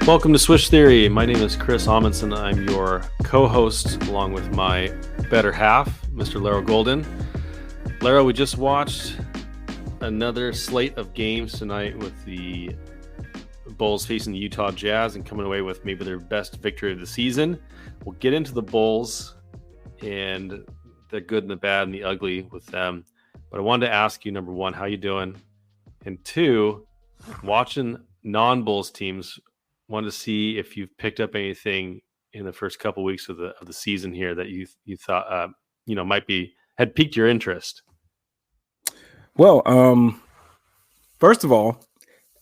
Welcome to Swish Theory. My name is Chris Amundsen. I'm your co-host along with my better half, Mr. Larro Golden. Larro, we just watched another slate of games tonight with the Bulls facing the Utah Jazz and coming away with maybe their best victory of the season. We'll get into the Bulls and the good and the bad and the ugly with them. But I wanted to ask you, number one, how you doing? And two, watching non-Bulls teams, wanted to see if you've picked up anything in the first couple of weeks of the season here that you thought had piqued your interest. Well, first of all,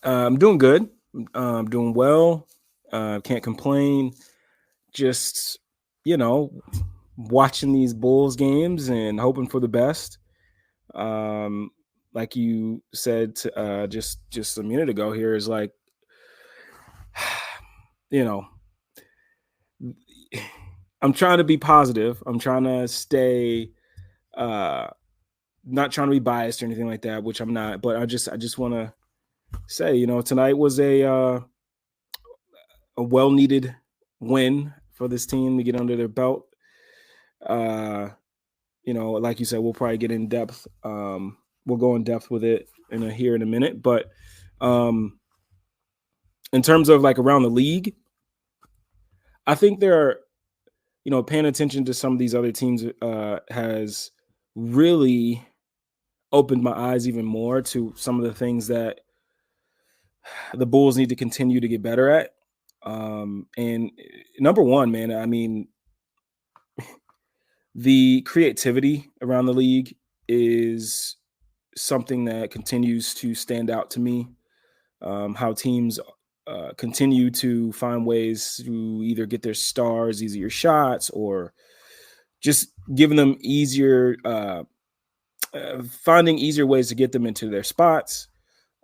I'm doing good. I'm doing well. Can't complain. Just watching these Bulls games and hoping for the best. Like you said just a minute ago, here is like, I'm trying to be positive. I'm trying to stay, not trying to be biased or anything like that, which I'm not. But I just want to say, tonight was a well-needed win for this team to get under their belt. Like you said, we'll probably get in depth. We'll go in depth with it here in a minute. But in terms of like around the league, I think there are, paying attention to some of these other teams has really opened my eyes even more to some of the things that the Bulls need to continue to get better at. And number one, man, I mean, the creativity around the league is something that continues to stand out to me. How teams continue to find ways to either get their stars easier shots or just giving them finding easier ways to get them into their spots.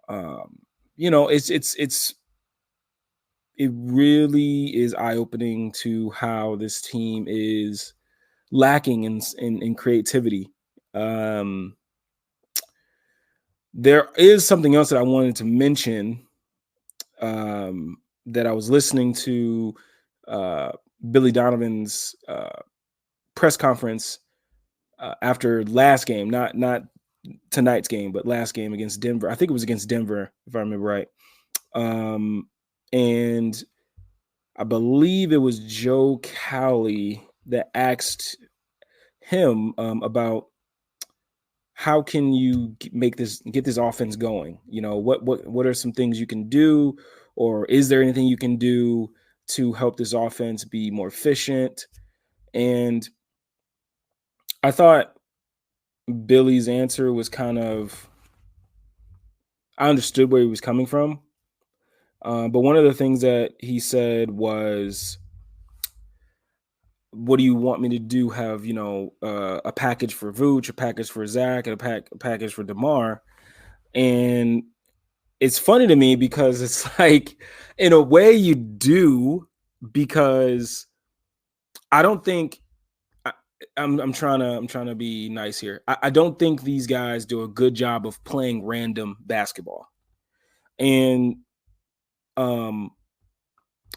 It really is eye-opening to how this team is lacking in creativity. There is something else that I wanted to mention that I was listening to Billy Donovan's press conference after last game, not tonight's game, but last game against Denver. I think it was against Denver, if I remember right. And I believe it was Joe Cowley that asked him about how can you get this offense going? What are some things you can do, or is there anything you can do to help this offense be more efficient? And I thought Billy's answer was I understood where he was coming from. But one of the things that he said was, what do you want me to do? Have, a package for Vooch, a package for Zach, and a package for DeMar? And it's funny to me because it's like, in a way you do, because I don't think I'm trying to be nice here. I don't think these guys do a good job of playing random basketball. And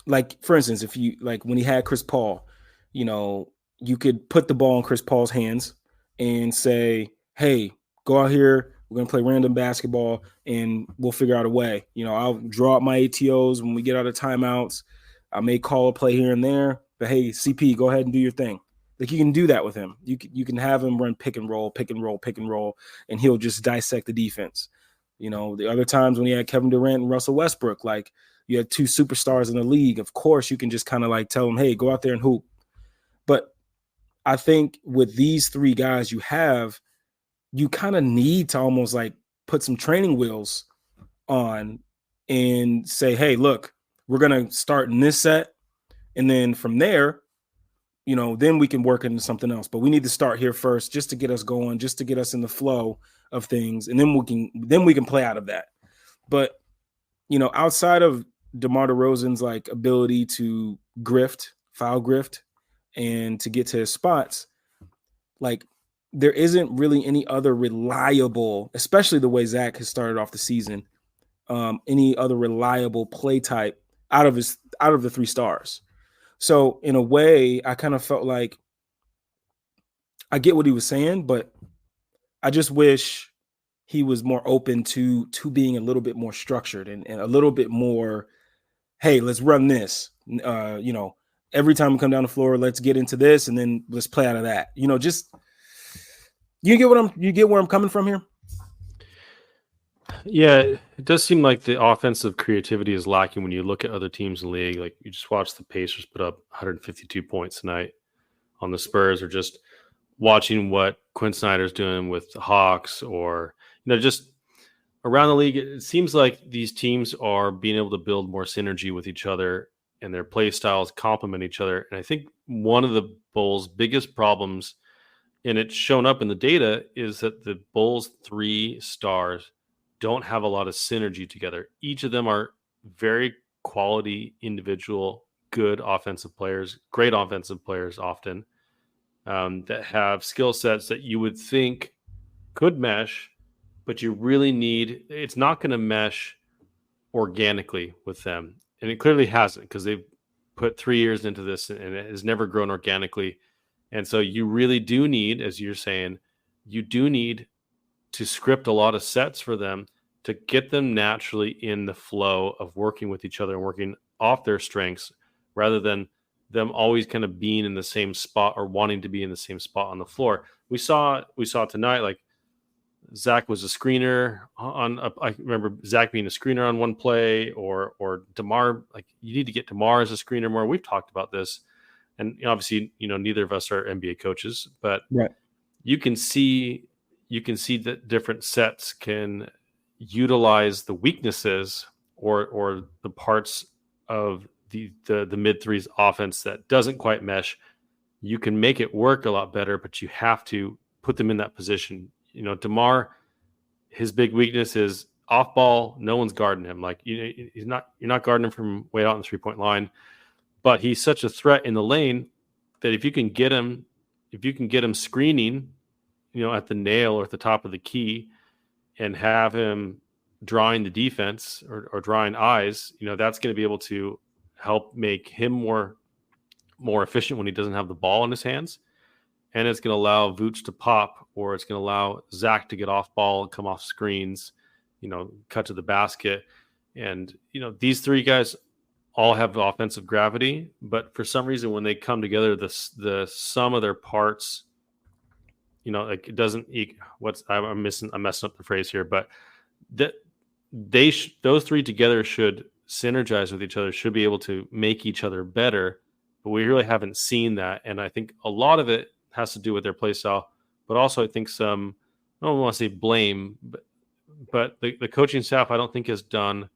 like, for instance, if you like when he had Chris Paul, you could put the ball in Chris Paul's hands and say, hey, go out here. We're going to play random basketball and we'll figure out a way. I'll draw up my ATOs when we get out of timeouts. I may call a play here and there, but hey, CP, go ahead and do your thing. Like, you can do that with him. You can have him run pick and roll, and he'll just dissect the defense. The other times when he had Kevin Durant and Russell Westbrook, like, you had two superstars in the league. Of course, you can just kind of like tell them, hey, go out there and hoop. But I think with these three guys you kind of need to almost like put some training wheels on and say, hey, look, we're going to start in this set. And then from there, then we can work into something else. But we need to start here first just to get us going, just to get us in the flow of things. And then we can play out of that. But, outside of DeMar DeRozan's like ability to foul grift, and to get to his spots, like, there isn't really any other reliable, especially the way Zach has started off the season, any other reliable play type out of the 3 stars. So in a way, I kind of felt like I get what he was saying, but I just wish he was more open to being a little bit more structured and a little bit more, hey, let's run this. Every time we come down the floor, let's get into this and then let's play out of that. Just you get where I'm coming from here? Yeah, it does seem like the offensive creativity is lacking when you look at other teams in the league. Like you just watched the Pacers put up 152 points tonight on the Spurs, or just watching what Quinn Snyder's doing with the Hawks, or just around the league. It seems like these teams are being able to build more synergy with each other, and their play styles complement each other. And I think one of the Bulls' biggest problems, and it's shown up in the data, is that the Bulls' 3 stars don't have a lot of synergy together. Each of them are very quality individual, good offensive players, great offensive players often, that have skill sets that you would think could mesh, but you really need, it's not going to mesh organically with them. And it clearly hasn't, because they've put 3 years into this and it has never grown organically. And so you really do need, as you're saying, you do need to script a lot of sets for them to get them naturally in the flow of working with each other and working off their strengths, rather than them always kind of being in the same spot or wanting to be in the same spot on the floor. We saw tonight, like Zach was a screener I remember Zach being a screener on one play, or DeMar, like you need to get DeMar as a screener more. We've talked about this, and obviously, neither of us are NBA coaches, but Right. you can see that different sets can utilize the weaknesses or the parts of the mid threes offense that doesn't quite mesh. You can make it work a lot better, but you have to put them in that position. DeMar, his big weakness is off ball. No one's guarding him. Like you're not guarding him from way out on the 3-point line, but he's such a threat in the lane that if you can get him screening, at the nail or at the top of the key, and have him drawing the defense or drawing eyes, that's going to be able to help make him more efficient when he doesn't have the ball in his hands. And it's going to allow Vooch to pop, or it's going to allow Zach to get off ball and come off screens, cut to the basket. And, these 3 guys all have offensive gravity, but for some reason, when they come together, the sum of their parts, like it doesn't. I'm messing up the phrase here, but that those 3 together should synergize with each other, should be able to make each other better. But we really haven't seen that, and I think a lot of it has to do with their play style, but also I think I don't want to say blame, but the coaching staff, I don't think, has done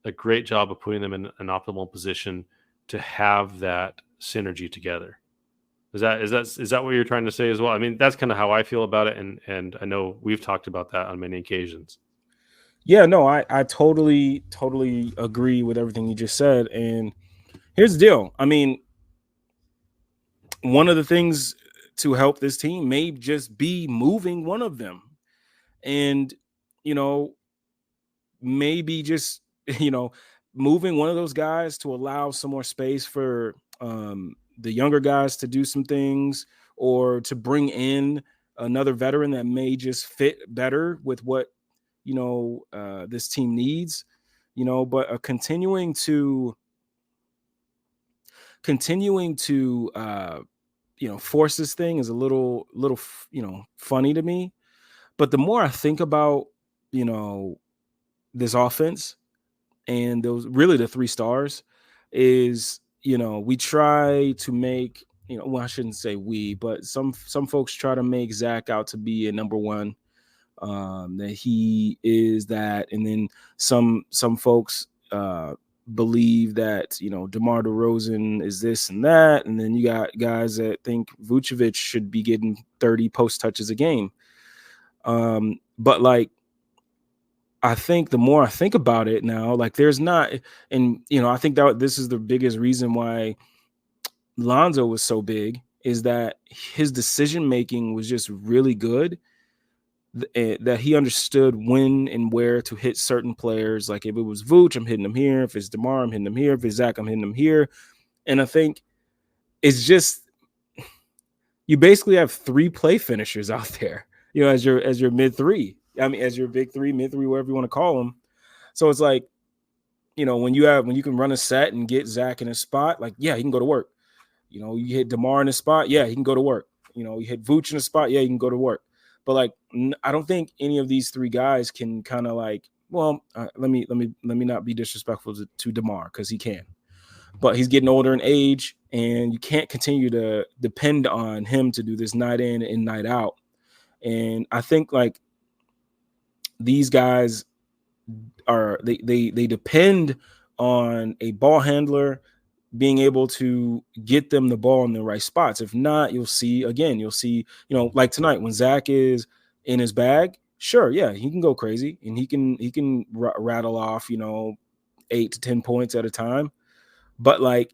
a great job of putting them in an optimal position to have that synergy together. Is that what you're trying to say as well? I mean, that's kind of how I feel about it, and I know we've talked about that on many occasions. Yeah, no, I totally agree with everything you just said. And here's the deal. I mean, one of the things to help this team may just be moving one of them, and maybe just moving one of those guys to allow some more space for the younger guys to do some things, or to bring in another veteran that may just fit better with what this team needs. But continuing to force this thing is a little funny to me. But the more I think about this offense and those, really the 3 stars, is we try to make, well, I shouldn't say we, but some folks try to make Zach out to be a number 1, that he is that, and then some folks believe that DeMar DeRozan is this and that, and then you got guys that think Vucevic should be getting 30 post touches a game. But like, I think the more I think about it now, like there's not, and I think that this is the biggest reason why Lonzo was so big, is that his decision making was just really good. that he understood when and where to hit certain players. Like if it was Vooch, I'm hitting him here. If it's DeMar, I'm hitting him here. If it's Zach, I'm hitting him here. And I think it's just, you basically have 3 play finishers out there, as your mid 3. I mean, as your big 3, mid 3, whatever you want to call them. So it's like, when you can run a set and get Zach in a spot, like, yeah, he can go to work. You hit DeMar in a spot, yeah, he can go to work. You hit Vooch in a spot, yeah, he can go to work. But like, I don't think any of these 3 guys can kind of like, well, let me not be disrespectful to DeMar, because he can. But he's getting older in age, and you can't continue to depend on him to do this night in and night out. And I think like these guys they depend on a ball handler being able to get them the ball in the right spots. If not, you'll see, like tonight when Zach is in his bag, sure, yeah, he can go crazy and he can rattle off, 8 to 10 points at a time. But like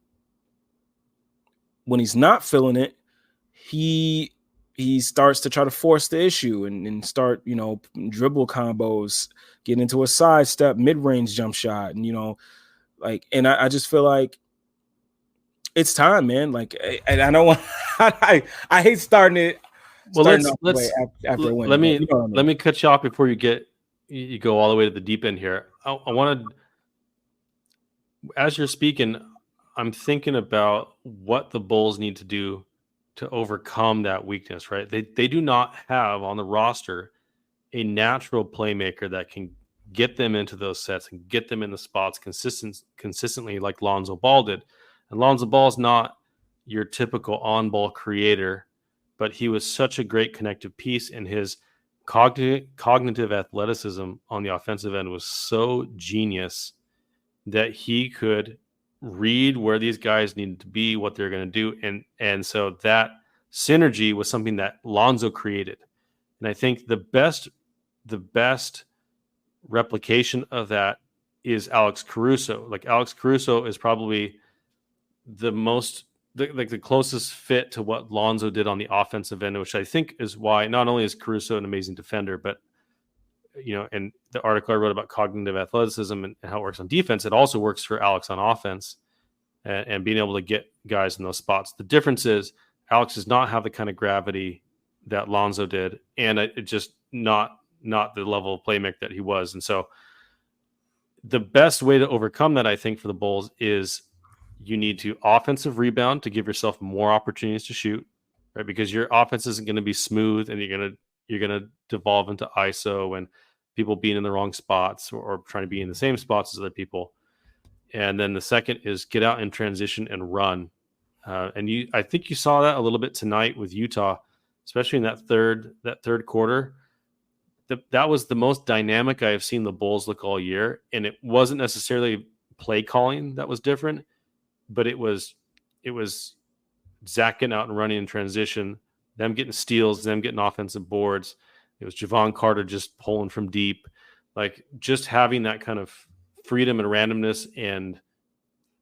when he's not feeling it, he starts to try to force the issue and start, dribble combos, get into a sidestep, mid-range jump shot. And, and I just feel like it's time, man. Like, and I don't want, I hate starting it. Well, let's after a win. Let me cut you off before you go all the way to the deep end here. I wanted, as you're speaking, I'm thinking about what the Bulls need to do to overcome that weakness, right? They do not have on the roster a natural playmaker that can get them into those sets and get them in the spots consistently like Lonzo Ball did. And Lonzo Ball is not your typical on-ball creator, but he was such a great connective piece, and his cognitive athleticism on the offensive end was so genius that he could read where these guys needed to be, what they're going to do. And so that synergy was something that Lonzo created. And I think the best replication of that is Alex Caruso. Like Alex Caruso is probably the closest fit to what Lonzo did on the offensive end, which I think is why not only is Caruso an amazing defender, but in the article I wrote about cognitive athleticism and how it works on defense, it also works for Alex on offense and being able to get guys in those spots. The difference is Alex does not have the kind of gravity that Lonzo did, and it just not the level of playmaker that he was. And so the best way to overcome that, I think, for the Bulls is you need to offensive rebound to give yourself more opportunities to shoot, right? Because your offense isn't going to be smooth, and you're going to devolve into ISO and people being in the wrong spots or trying to be in the same spots as other people. And then the second is get out in transition and run. I think you saw that a little bit tonight with Utah, especially in that third quarter. That was the most dynamic I have seen the Bulls look all year. And it wasn't necessarily play calling that was different, but it was Zach getting out and running in transition, them getting steals, them getting offensive boards. It was Javon Carter just pulling from deep. Like just having that kind of freedom and randomness and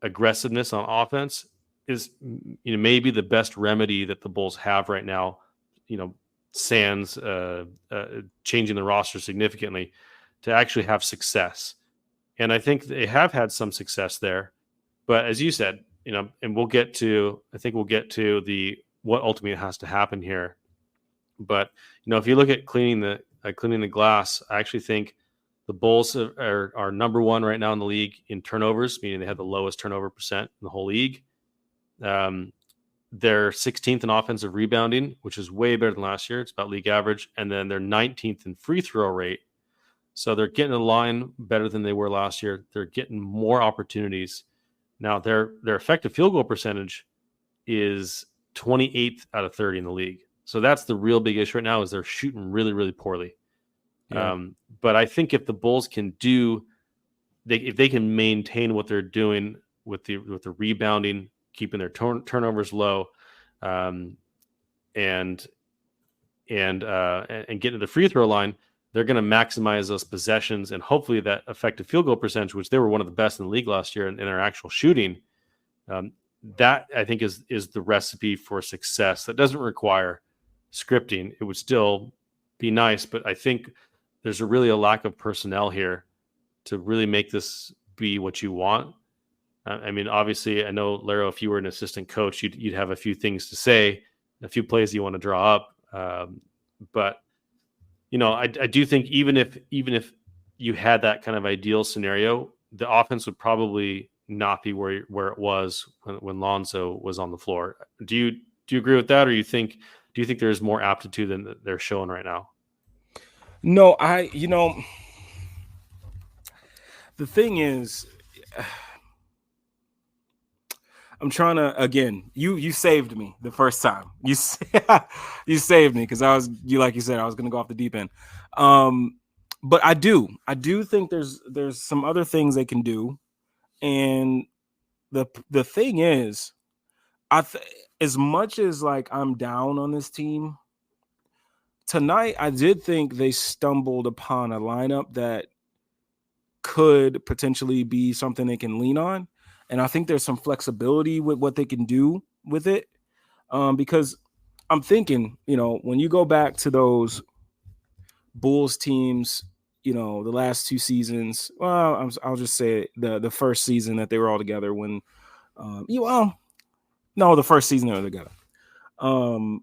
aggressiveness on offense is maybe the best remedy that the Bulls have right now, sans changing the roster significantly to actually have success. And I think they have had some success there. But as you said, and we'll get to what ultimately has to happen here. But if you look at cleaning the glass, I actually think the Bulls are number one right now in the league in turnovers, meaning they have the lowest turnover percent in the whole league. They're 16th in offensive rebounding, which is way better than last year. It's about league average. And then they're 19th in free throw rate. So they're getting the line better than they were last year. They're getting more opportunities. Now their effective field goal percentage is 28th out of 30 in the league. So that's the real big issue right now, is they're shooting really, really poorly. Yeah. But I think if the Bulls can if they can maintain what they're doing with the rebounding, keeping their turnovers low, and getting to the free throw line, they're going to maximize those possessions, and hopefully that effective field goal percentage, which they were one of the best in the league last year in their actual shooting, that I think is the recipe for success. That doesn't require scripting. It would still be nice, but I think there's really a lack of personnel here to really make this be what you want. I mean, obviously, I know, Larro, if you were an assistant coach, you'd have a few things to say, a few plays you want to draw up. But I do think even if you had that kind of ideal scenario, the offense would probably not be where it was when Lonzo was on the floor. Do you agree with that, or do you think there's more aptitude than they're showing right now? No, the thing is, I'm trying to, again, you saved me the first time. You saved me because like you said, I was going to go off the deep end. But I do think there's some other things they can do. And the thing is, as much as like I'm down on this team tonight, I did think they stumbled upon a lineup that could potentially be something they can lean on. And I think there's some flexibility with what they can do with it. Because I'm thinking, when you go back to those Bulls teams, the last two seasons, well, I'll just say the first season that they were all together when, the first season they were together,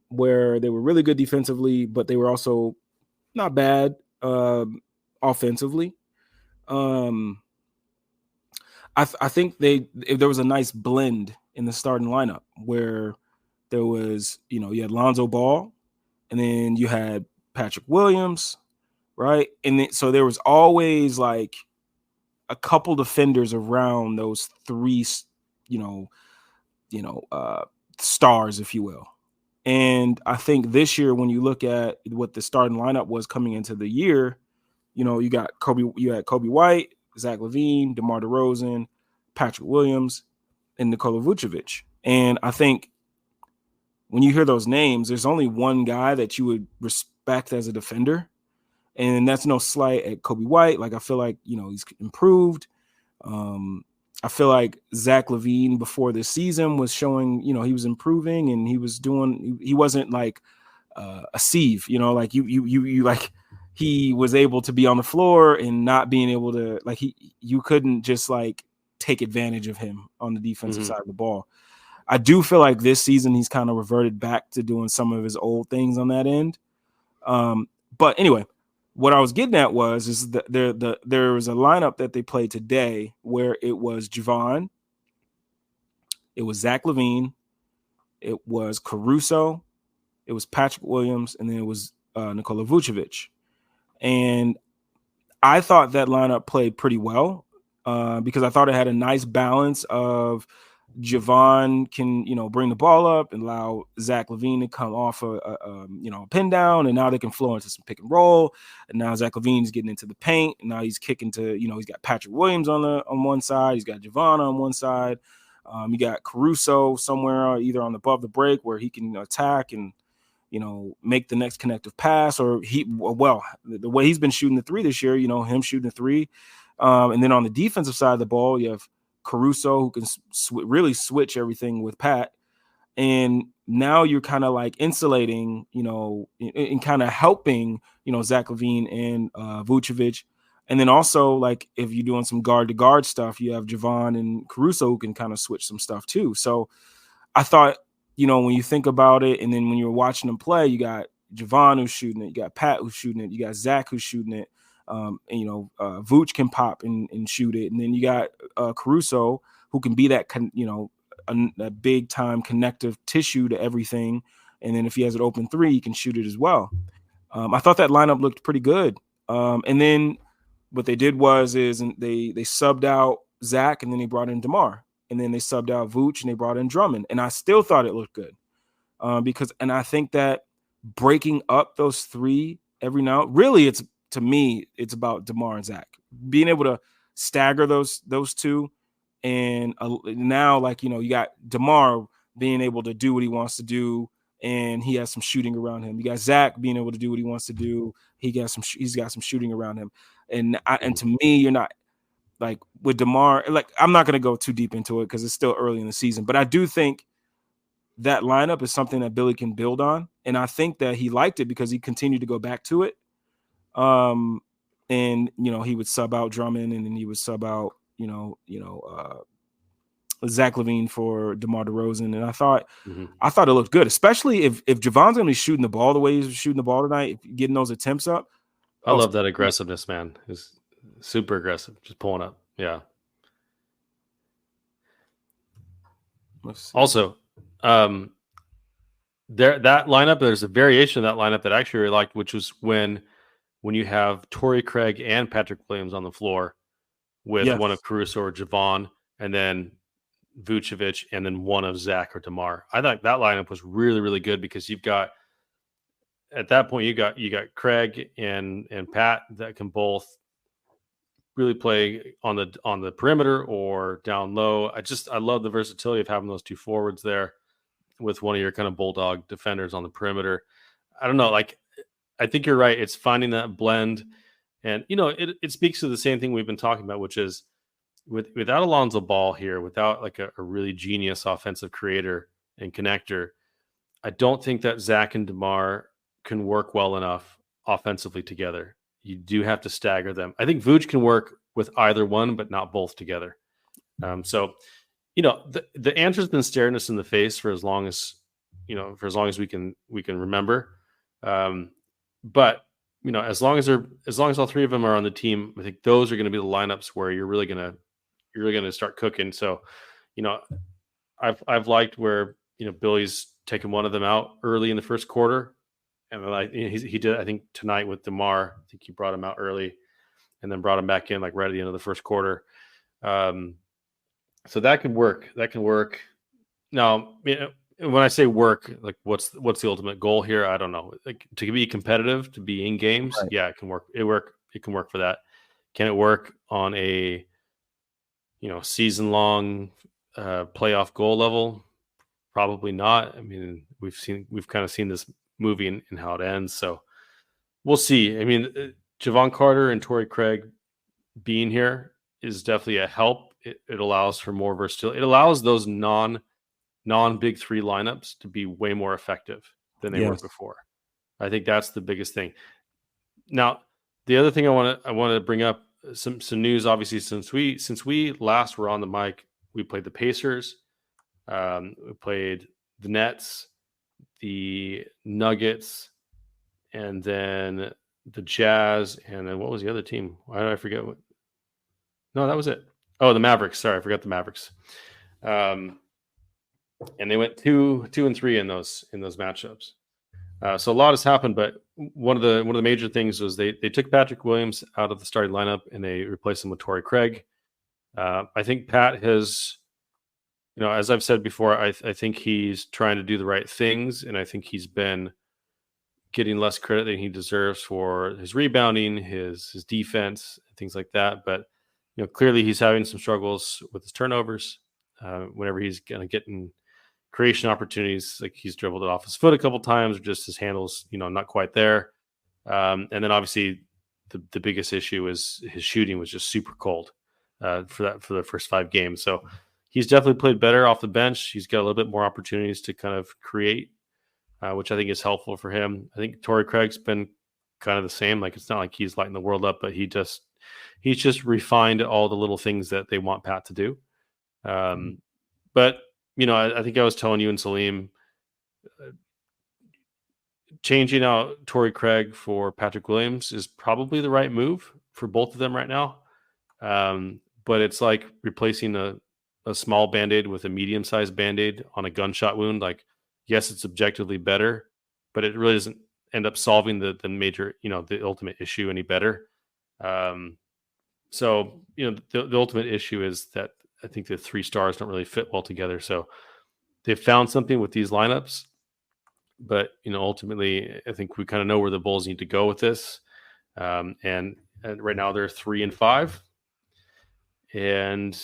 where they were really good defensively, but they were also not bad offensively. I think there was a nice blend in the starting lineup where there was, you had Lonzo Ball, and then you had Patrick Williams, right? And so there was always like a couple defenders around those three, stars, if you will. And I think this year, when you look at what the starting lineup was coming into the year, you had Kobe White, Zach LaVine, DeMar DeRozan, Patrick Williams, and Nikola Vucevic. And I think when you hear those names, there's only one guy that you would respect as a defender. And that's no slight at Kobe White. Like, I feel like, he's improved. I feel like Zach LaVine before this season was showing, he was improving, and he wasn't like a sieve, like you like he was able to be on the floor and not being able to, like, you couldn't just like take advantage of him on the defensive side of the ball. I do feel like this season he's kind of reverted back to doing some of his old things on that end. But anyway, what I was getting at is that there was a lineup that they played today where it was Javon, it was Zach LaVine, it was Caruso, it was Patrick Williams, and then it was Nikola Vucevic. And I thought that lineup played pretty well because I thought it had a nice balance of Javon can, bring the ball up and allow Zach LaVine to come off a pin down, and now they can flow into some pick and roll. And now Zach LaVine's getting into the paint, and now he's kicking to, he's got Patrick Williams on one side, he's got Javon on one side, you got Caruso somewhere either on above the break where he can attack and make the next connective pass, or the way he's been shooting the three this year, him shooting the three. And then on the defensive side of the ball, you have Caruso, who can really switch everything with Pat. And now you're kind of like insulating, and kind of helping, Zach LaVine and Vucevic. And then also, like, if you're doing some guard to guard stuff, you have Javon and Caruso who can kind of switch some stuff too. So I thought, when you think about it, and then when you're watching them play, you got Javon who's shooting it, you got Pat who's shooting it, you got Zach who's shooting it, and Vooch can pop and shoot it, and then you got Caruso who can be that a big time connective tissue to everything, and then if he has an open three, he can shoot it as well. I thought that lineup looked pretty good, and then what they did is they subbed out Zach, and then they brought in DeMar. And then they subbed out Vooch and they brought in Drummond. And I still thought it looked good and I think that breaking up those three every now, really, to me, it's about DeMar and Zach being able to stagger those two. And now, like, you got DeMar being able to do what he wants to do, and he has some shooting around him. You got Zach being able to do what he wants to do. He's got some shooting around him. And to me, you're not, like, with DeMar, like, I'm not going to go too deep into it because it's still early in the season, but I do think that lineup is something that Billy can build on. And I think that he liked it because he continued to go back to it. And he would sub out Drummond, and then he would sub out, Zach LaVine for DeMar DeRozan. And I thought it looked good, especially if Javon's going to be shooting the ball the way he's shooting the ball tonight, getting those attempts up. I love that aggressiveness, man. He's super aggressive, just pulling up. Yeah. Also, that lineup, there's a variation of that lineup that I actually really liked, which was when you have Torrey Craig and Patrick Williams on the floor with one of Caruso or Javon, and then Vucevic, and then one of Zach or DeMar. I thought that lineup was really, really good because you've got, at that point, you got Craig and Pat that can both really play on the perimeter or down low. I love the versatility of having those two forwards there with one of your kind of bulldog defenders on the perimeter. I don't know, like, I think you're right. It's finding that blend, and it speaks to the same thing we've been talking about, which is without Alonzo Ball here, without like a really genius offensive creator and connector, I don't think that Zach and DeMar can work well enough offensively together. You do have to stagger them. I think Vooch can work with either one, but not both together. So the answer's been staring us in the face for as long as we can remember. But as long as all three of them are on the team, I think those are going to be the lineups where you're really going to start cooking. So, I've liked where Billy's taken one of them out early in the first quarter, and then he did, I think, tonight with DeMar. I think he brought him out early, and then brought him back in like right at the end of the first quarter. So that can work. Now, when I say work, like what's the ultimate goal here? I don't know. Like, to be competitive, to be in games, right. Yeah, it can work. It can work for that. Can it work on a season long playoff goal level? Probably not. I mean, we've kind of seen this movie and how it ends. So we'll see. I mean, Javon Carter and Torrey Craig being here is definitely a help. It allows for more versatility. It allows those non-big three lineups to be way more effective than they were before. I think that's the biggest thing. Now, the other thing I want to bring up, some news. Obviously, since we last were on the mic, we played the Pacers, we played the Nets, the Nuggets, and then the Jazz, and then what was the other team? Why did I forget? No, that was it. Oh, the Mavericks. Sorry, I forgot the Mavericks. And they went 2-3 in those matchups. So a lot has happened, but one of the major things was they took Patrick Williams out of the starting lineup and they replaced him with Torrey Craig. I think Pat has, as I've said before, I think he's trying to do the right things, and I think he's been getting less credit than he deserves for his rebounding, his defense, things like that. But clearly he's having some struggles with his turnovers. Whenever he's kind of getting creation opportunities, like he's dribbled it off his foot a couple times, or just his handles, not quite there. And then obviously the biggest issue is his shooting was just super cold for the first 5 games. So he's definitely played better off the bench. He's got a little bit more opportunities to kind of create, which I think is helpful for him. I think Torrey Craig's been kind of the same. Like, it's not like he's lighting the world up, but he's just refined all the little things that they want Pat to do. But I think I was telling you and Salim, changing out Torrey Craig for Patrick Williams is probably the right move for both of them right now. But it's like replacing a small Band-Aid with a medium-sized Band-Aid on a gunshot wound. Like, yes, it's objectively better, but it really doesn't end up solving the major, the ultimate issue any better. So, the ultimate issue is that I think the 3 stars don't really fit well together. So they've found something with these lineups, but ultimately I think we kind of know where the Bulls need to go with this. And right now they're 3-5, and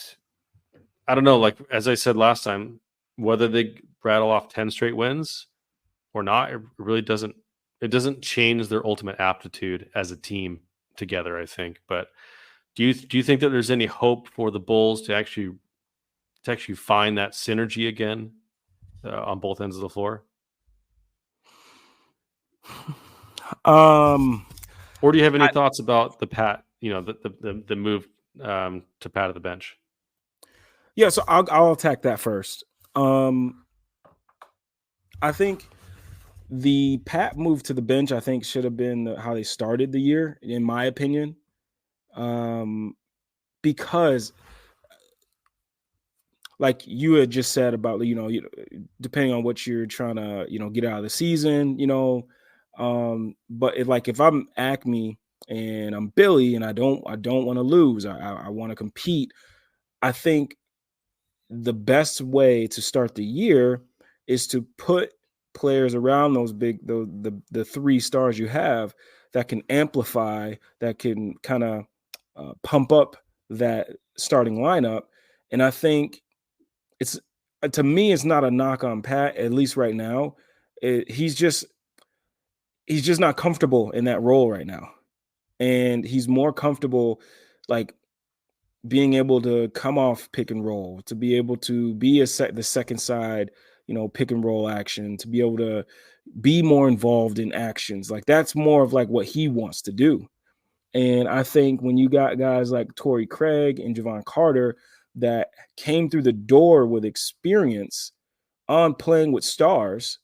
I don't know, like, as I said last time, whether they rattle off 10 straight wins or not, it really doesn't change their ultimate aptitude as a team together, I think. But do you think that there's any hope for the Bulls to actually find that synergy again on both ends of the floor? Or do you have any thoughts about the Pat? The move to Pat at the bench. Yeah, so I'll attack that first. I think the Pat move to the bench, I think, should have been how they started the year, in my opinion. Because like you had just said about, depending on what you're trying to, get out of the season, but if I'm Acme and I'm Billy and I don't want to lose, I want to compete. I think the best way to start the year is to put players around those the three stars you have that can amplify, that can kind of pump up that starting lineup. And I think it's to me, it's not a knock on Pat, at least right now. He's just not comfortable in that role right now, and he's more comfortable like being able to come off pick and roll, to be able to be the second side, pick and roll action, to be able to be more involved in actions. Like that's more of like what he wants to do. And I think when you got guys like Torrey Craig and Javon Carter that came through the door with experience on playing with stars,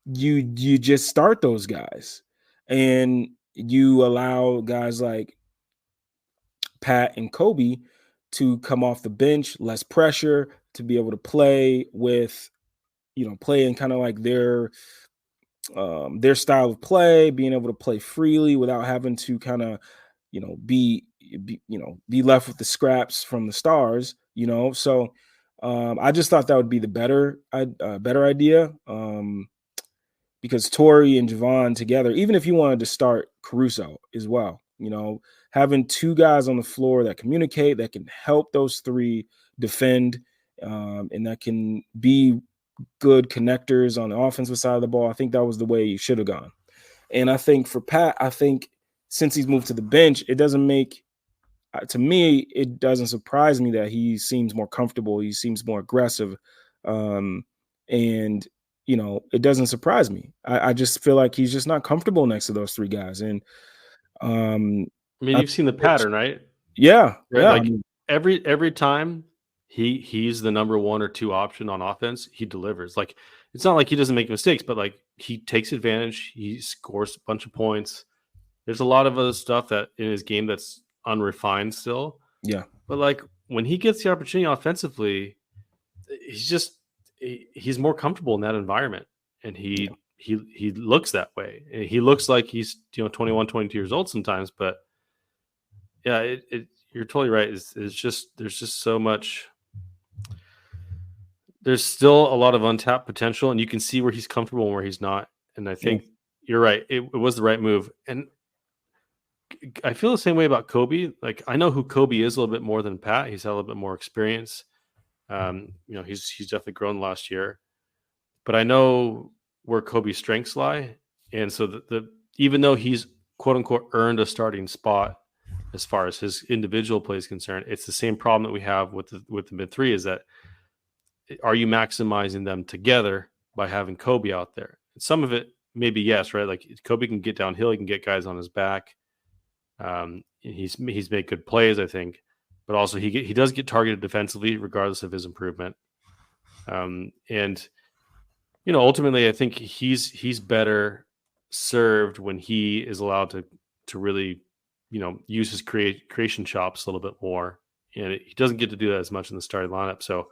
you just start those guys, and you allow guys like Pat and Kobe to come off the bench, less pressure, to be able to play with, play in kind of like their style of play, being able to play freely without having to kind of, be left with the scraps from the stars, So I just thought that would be the better idea. Because Torrey and Javon together, even if you wanted to start Caruso as well, having two guys on the floor that communicate, that can help those three defend, and that can be good connectors on the offensive side of the ball. I think that was the way you should have gone. And I think for Pat, I think since he's moved to the bench, it doesn't make, to me, it doesn't surprise me that he seems more comfortable. He seems more aggressive. And it doesn't surprise me. I just feel like he's just not comfortable next to those three guys. And you've seen the pattern, right? Yeah, right? yeah. Like every time he's the number one or two option on offense, he delivers. Like it's not like he doesn't make mistakes, but like he takes advantage. He scores a bunch of points. There's a lot of other stuff that in his game that's unrefined still. Yeah, but like when he gets the opportunity offensively, he's more comfortable in that environment, and he looks that way. He looks like he's 21, 22 years old sometimes, but yeah, you're totally right. It's just there's just so much. There's still a lot of untapped potential, and you can see where he's comfortable and where he's not. And I think you're right. It was the right move, and I feel the same way about Kobe. Like I know who Kobe is a little bit more than Pat. He's had a little bit more experience. He's definitely grown last year, but I know where Kobe's strengths lie, and so the even though he's quote unquote earned a starting spot as far as his individual play is concerned, it's the same problem that we have with the mid three. Is that are you maximizing them together by having Kobe out there? Some of it maybe yes, right? Like Kobe can get downhill, he can get guys on his back. He's made good plays, I think, but also he does get targeted defensively regardless of his improvement. And ultimately, I think he's better served when he is allowed to really use his creation chops a little bit more, and he doesn't get to do that as much in the starting lineup. So,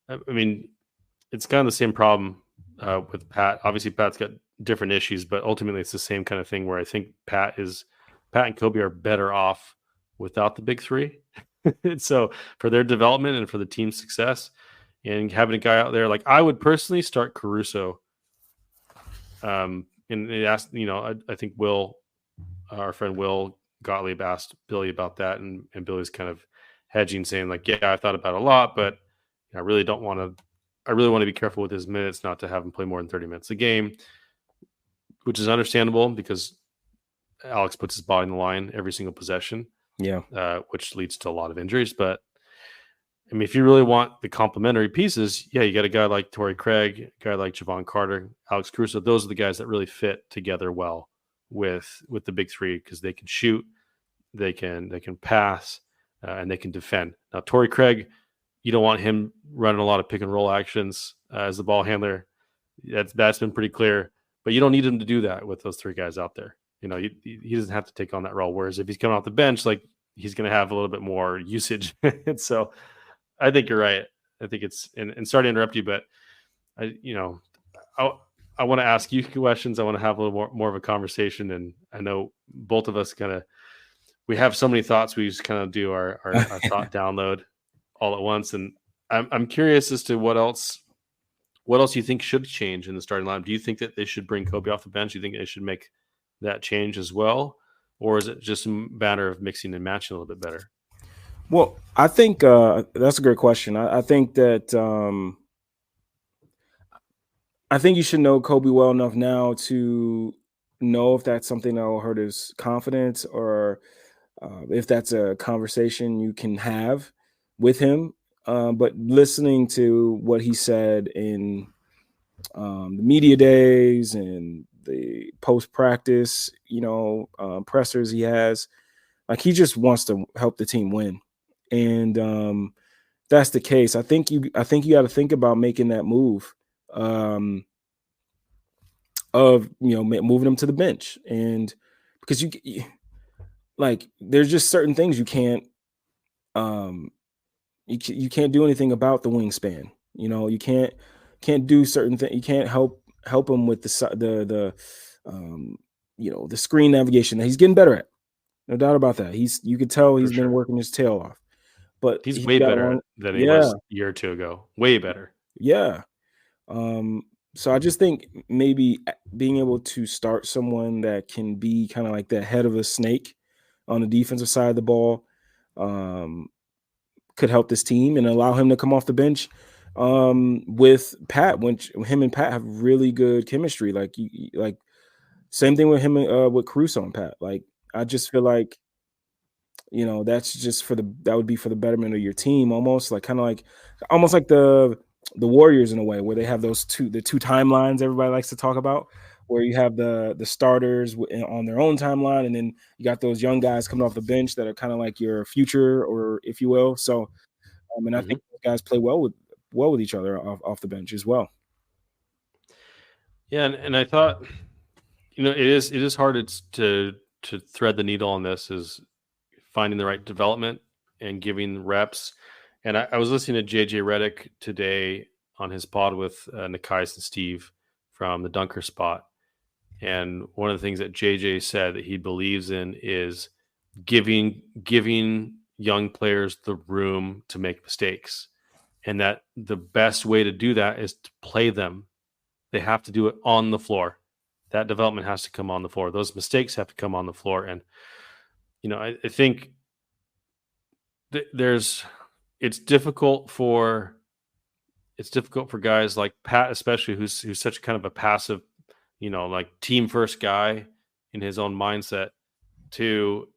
I mean, it's kind of the same problem with Pat. Obviously, Pat's got different issues, but ultimately, it's the same kind of thing where I think Pat and Kobe are better off without the big three. So for their development and for the team's success, and having a guy out there, like I would personally start Caruso. And it asked, I think our friend Will Gottlieb asked Billy about that, and Billy's kind of hedging, saying like, yeah, I thought about it a lot, but I really want to be careful with his minutes, not to have him play more than 30 minutes a game, which is understandable because Alex puts his body in the line every single possession. Yeah. Which leads to a lot of injuries. But I mean, if you really want the complementary pieces, yeah, you got a guy like Torrey Craig, a guy like Javon Carter, Alex Caruso. Those are the guys that really fit together well with the big three because they can shoot, they can pass, and they can defend. Now, Torrey Craig, you don't want him running a lot of pick and roll actions as the ball handler. That's been pretty clear. But you don't need him to do that with those three guys out there. He doesn't have to take on that role. Whereas if he's coming off the bench, like he's going to have a little bit more usage. And so I think you're right. I think it's and sorry to interrupt you, but I want to ask you questions. I want to have a little more of a conversation. And I know both of us we have so many thoughts. We just kind of do our thought download all at once. And I'm curious as to what else you think should change in the starting lineup. Do you think that they should bring Kobe off the bench? Do you think they should make that change as well? Or is it just a matter of mixing and matching a little bit better? Well, I think that's a great question. I think that I think you should know Kobe well enough now to know if that's something that will hurt his confidence or if that's a conversation you can have with him. But listening to what he said in the media days and the post-practice, pressers he has, like he just wants to help the team win. And that's the case. I think you got to think about making that move of moving him to the bench, and because there's just certain things you can't you can't do anything about the wingspan. You can't do certain things. You can't help him with the screen navigation that he's getting better at. No doubt about that. You could tell he's been working his tail off. But he's way better than he was a year or two ago. Way better. Yeah. So I just think maybe being able to start someone that can be kind of like the head of a snake on the defensive side of the ball could help this team and allow him to come off the bench with Pat, when him and Pat have really good chemistry. Like same thing with him with Caruso and Pat. Like I just feel like that's just that would be for the betterment of your team, almost like the Warriors in a way, where they have the two timelines everybody likes to talk about, where you have the starters on their own timeline, and then you got those young guys coming off the bench that are kind of like your future, or if you will. So, and I think those guys play well with each other off the bench as well. Yeah, and I thought, it is hard to thread the needle on this, is finding the right development and giving reps. And I was listening to JJ Redick today on his pod with Nikias and Steve from the Dunker Spot. And one of the things that JJ said that he believes in is giving young players the room to make mistakes. And that the best way to do that is to play them. They have to do it on the floor. That development has to come on the floor. Those mistakes have to come on the floor. And, I think it's difficult for guys like Pat, especially who's such kind of a passive, like team first guy in his own mindset, to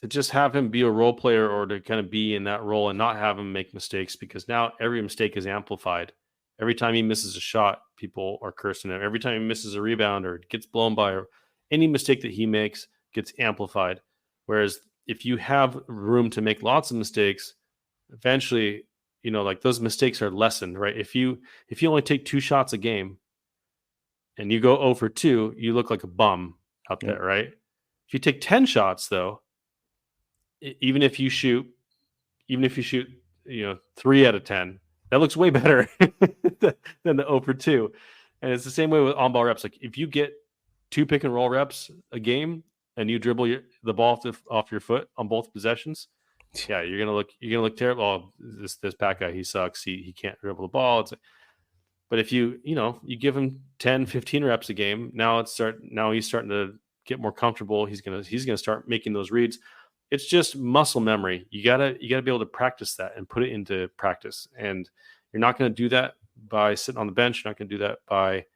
just have him be a role player, or to kind of be in that role and not have him make mistakes, because now every mistake is amplified. Every time he misses a shot, people are cursing him. Every time he misses a rebound or gets blown by, or any mistake that he makes gets amplified. Whereas if you have room to make lots of mistakes, eventually, like those mistakes are lessened, right? If you only take 2 shots a game and you go 0 for 2, you look like a bum out there, right? If you take 10 shots, though, even if you shoot 3 out of 10, that looks way better than the 0 for 2. And it's the same way with on-ball reps. Like if you get 2 pick and roll reps a game and you dribble the ball off your foot on both possessions, yeah, you're gonna look terrible. Oh, this Pat guy, he sucks. He can't dribble the ball. But if you give him 10, 15 reps a game, now he's starting to get more comfortable. He's gonna start making those reads. It's just muscle memory. You gotta be able to practice that and put it into practice. And you're not going to do that by sitting on the bench. You're not going to do that by,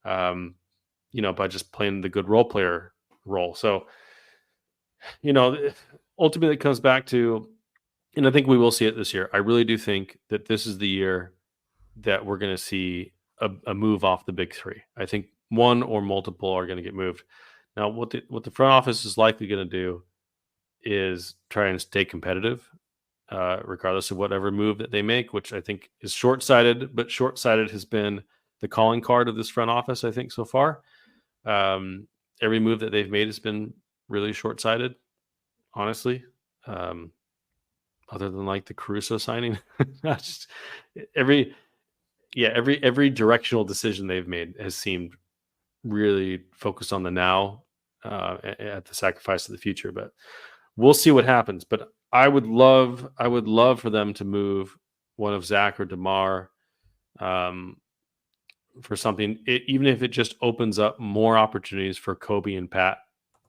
by just playing the good role player role. So, ultimately it comes back to, And I think we will see it this year. I really do think that this is the year that we're going to see a move off the big three. I think one or multiple are going to get moved. Now, what the front office is likely going to do is try and stay competitive, regardless of whatever move that they make, which I think is short-sighted. But short-sighted has been the calling card of this front office, I think, so far. Every move that they've made has been really short-sighted, honestly. Other than like the Caruso signing, just every directional decision they've made has seemed really focused on the now, at the sacrifice of the future. But we'll see what happens. But I would love for them to move one of Zach or DeMar, for something, even if it just opens up more opportunities for Kobe and Pat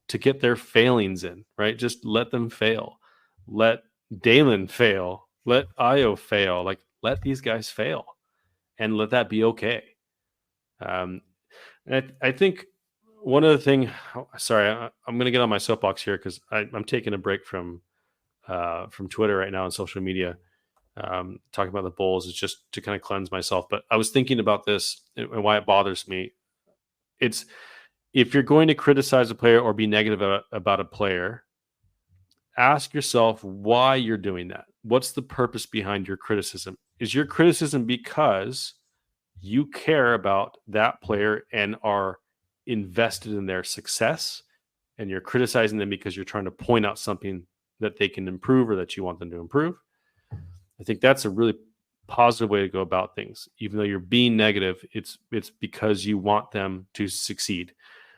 to get their failings in, right? Just let them fail. Let Dalen fail. Let Io fail. Like, let these guys fail and let that be okay. And I think one other thing, sorry, I'm going to get on my soapbox here because I'm taking a break from Twitter right now and social media. Talking about the Bulls is just to kind of cleanse myself. But I was thinking about this and why it bothers me. It's, if you're going to criticize a player or be negative about a player, ask yourself why you're doing that. What's the purpose behind your criticism? Is your criticism because you care about that player and are invested in their success, and you're criticizing them because you're trying to point out something that they can improve or that you want them to improve? I think that's a really positive way to go about things. Even though you're being negative, it's because you want them to succeed.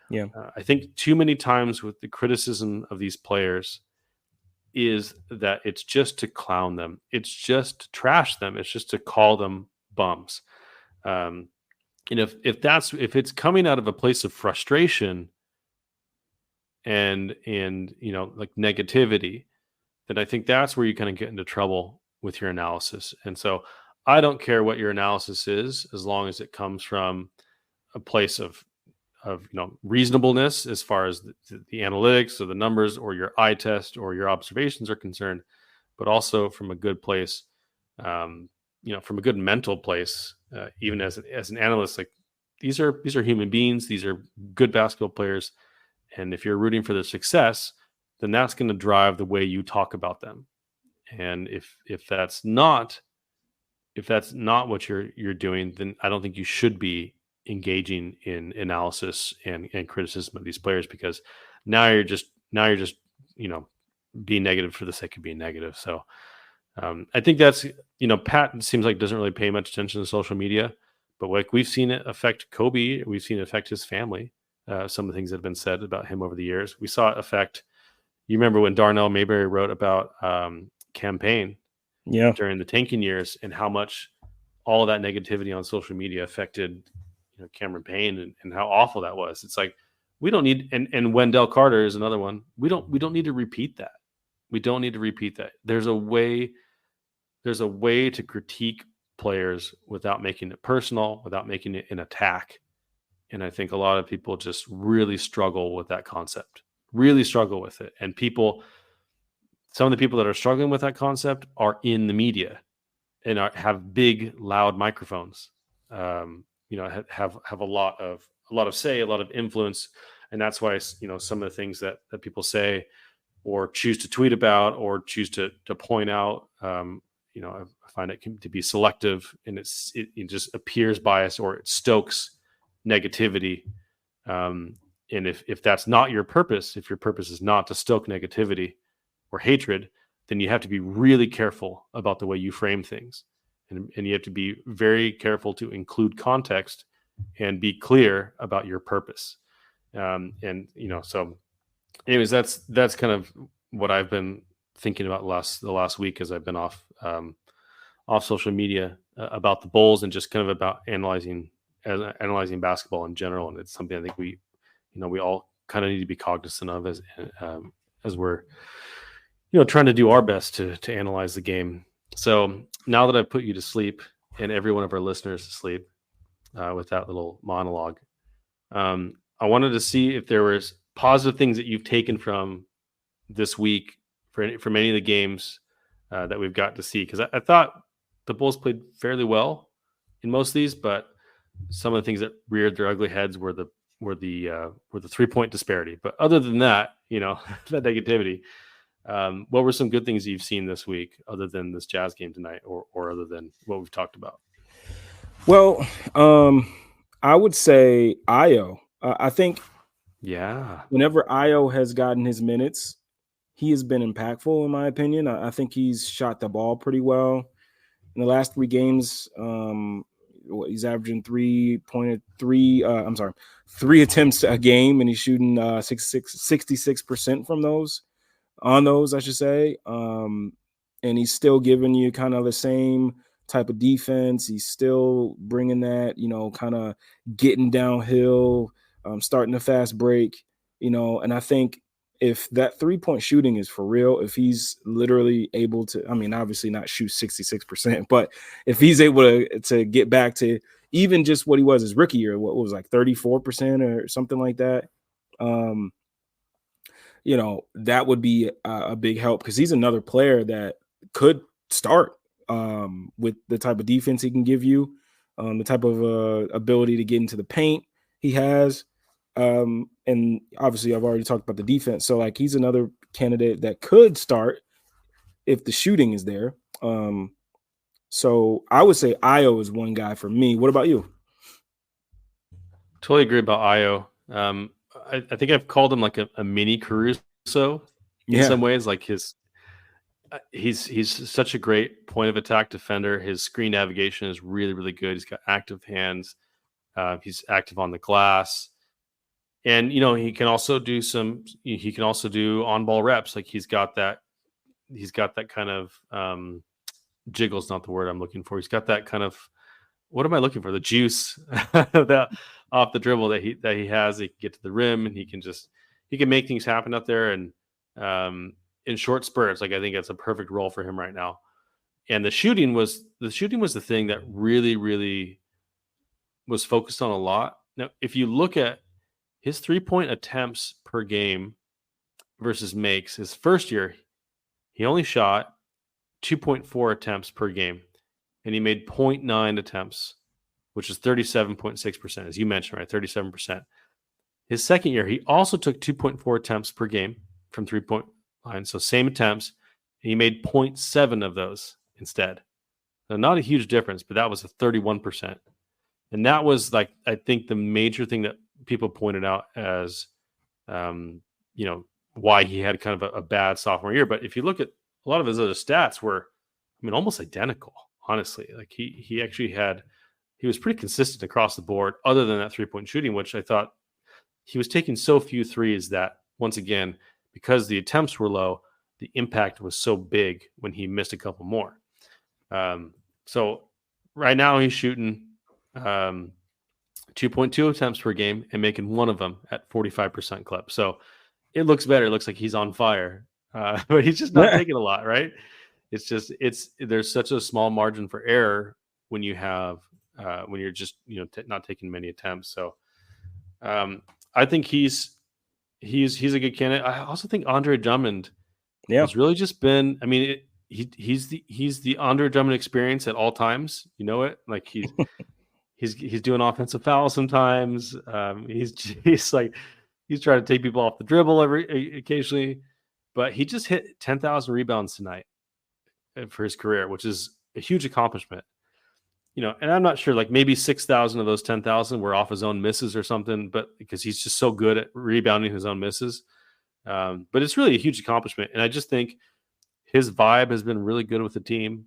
Yeah. I think too many times with the criticism of these players is that it's just to clown them. It's just to trash them. It's just to call them bums. And if it's coming out of a place of frustration and like negativity, then I think that's where you kind of get into trouble with your analysis. And so I don't care what your analysis is, as long as it comes from a place of reasonableness as far as the analytics or the numbers or your eye test or your observations are concerned, but also from a good place, from a good mental place, even as an analyst. Like, these are human beings. These are good basketball players. And if you're rooting for their success, then that's going to drive the way you talk about them. And if that's not what you're doing, then I don't think you should be engaging in analysis and criticism of these players, because now you're just being negative for the sake of being negative. So I think that's, Pat seems like doesn't really pay much attention to social media, but like, we've seen it affect Kobe. We've seen it affect his family. Some of the things that have been said about him over the years. We saw it affect, you remember when Darnell Mayberry wrote about campaign during the tanking years, and how much all of that negativity on social media affected Cameron Payne, and how awful that was. It's like, we don't need, and Wendell Carter is another one. We don't need to repeat that. We don't need to repeat that. There's a way to critique players without making it personal, without making it an attack. And I think a lot of people just really struggle with that concept, really struggle with it. And some of the people that are struggling with that concept are in the media and have big, loud microphones. Have a lot of say, a lot of influence. And that's why, some of the things that people say or choose to tweet about or choose to point out, I find it to be selective, and it just appears biased, or it stokes negativity. And if that's not your purpose, if your purpose is not to stoke negativity or hatred, then you have to be really careful about the way you frame things. And you have to be very careful to include context and be clear about your purpose. So anyways, that's kind of what I've been thinking about the last week, as I've been off social media, about the Bulls, and just kind of about analyzing basketball in general. And it's something I think we all kind of need to be cognizant of as we're trying to do our best to analyze the game. So now that I've put you to sleep, and every one of our listeners to sleep, with that little monologue, I wanted to see if there was positive things that you've taken from this week from any of the games, that we've got to see. Because I thought the Bulls played fairly well in most of these, but some of the things that reared their ugly heads were the 3-point disparity. But other than that, that negativity. What were some good things you've seen this week, other than this Jazz game tonight, or other than what we've talked about? Well, I would say Io. I think whenever Io has gotten his minutes, he has been impactful, in my opinion. I think he's shot the ball pretty well. In the last 3 games, he's averaging 3 attempts a game, and he's shooting 66% from those, I should say. And he's still giving you kind of the same type of defense. He's still bringing that, kind of getting downhill, starting a fast break, and I think if that 3-point shooting is for real, if he's literally able to, obviously not shoot 66%, but if he's able to get back to even just what he was his rookie year, what was like 34% or something like that, that would be a big help, because he's another player that could start with the type of defense he can give you, the type of ability to get into the paint he has. And obviously I've already talked about the defense. So like he's another candidate that could start if the shooting is there. So I would say Io is one guy for me. What about you? Totally agree about Io. I think I've called him like a mini Caruso in some ways. Like he's such a great point of attack defender. His screen navigation is really, really good. He's got active hands. He's active on the glass. And, he can also do on ball reps. Like he's got that kind of, jiggle's not the word I'm looking for. He's got that kind of, what am I looking for? The juice that off the dribble that he has. He can get to the rim, and he can make things happen up there. And, in short spurts, like I think that's a perfect role for him right now. And the shooting was the thing that really, really was focused on a lot. Now, if you look at his 3-point attempts per game versus makes, his first year, he only shot 2.4 attempts per game, and he made 0.9 attempts, which is 37.6%, as you mentioned, right? 37%. His second year, he also took 2.4 attempts per game from 3-point line, so same attempts, and he made 0.7 of those instead. So not a huge difference, but that was a 31%. And that was, like, I think the major thing that people pointed out as, why he had kind of a bad sophomore year. But if you look at a lot of his other stats were, almost identical, honestly. Like he was pretty consistent across the board, other than that 3-point shooting, which I thought he was taking so few threes that, once again, because the attempts were low, the impact was so big when he missed a couple more. So right now he's shooting 2.2 attempts per game and making one of them at 45% clip. So it looks better. It looks like he's on fire, but he's just not taking a lot, right? There's such a small margin for error when you have when you're just not taking many attempts. So I think he's a good candidate. I also think Andre Drummond has really just been. He's the Andre Drummond experience at all times. You know it. Like he's doing offensive fouls sometimes. He's trying to take people off the dribble occasionally, but he just hit 10,000 rebounds tonight for his career, which is a huge accomplishment. And I'm not sure, like maybe 6,000 of those 10,000 were off his own misses or something, but because he's just so good at rebounding his own misses. But it's really a huge accomplishment. And I just think his vibe has been really good with the team.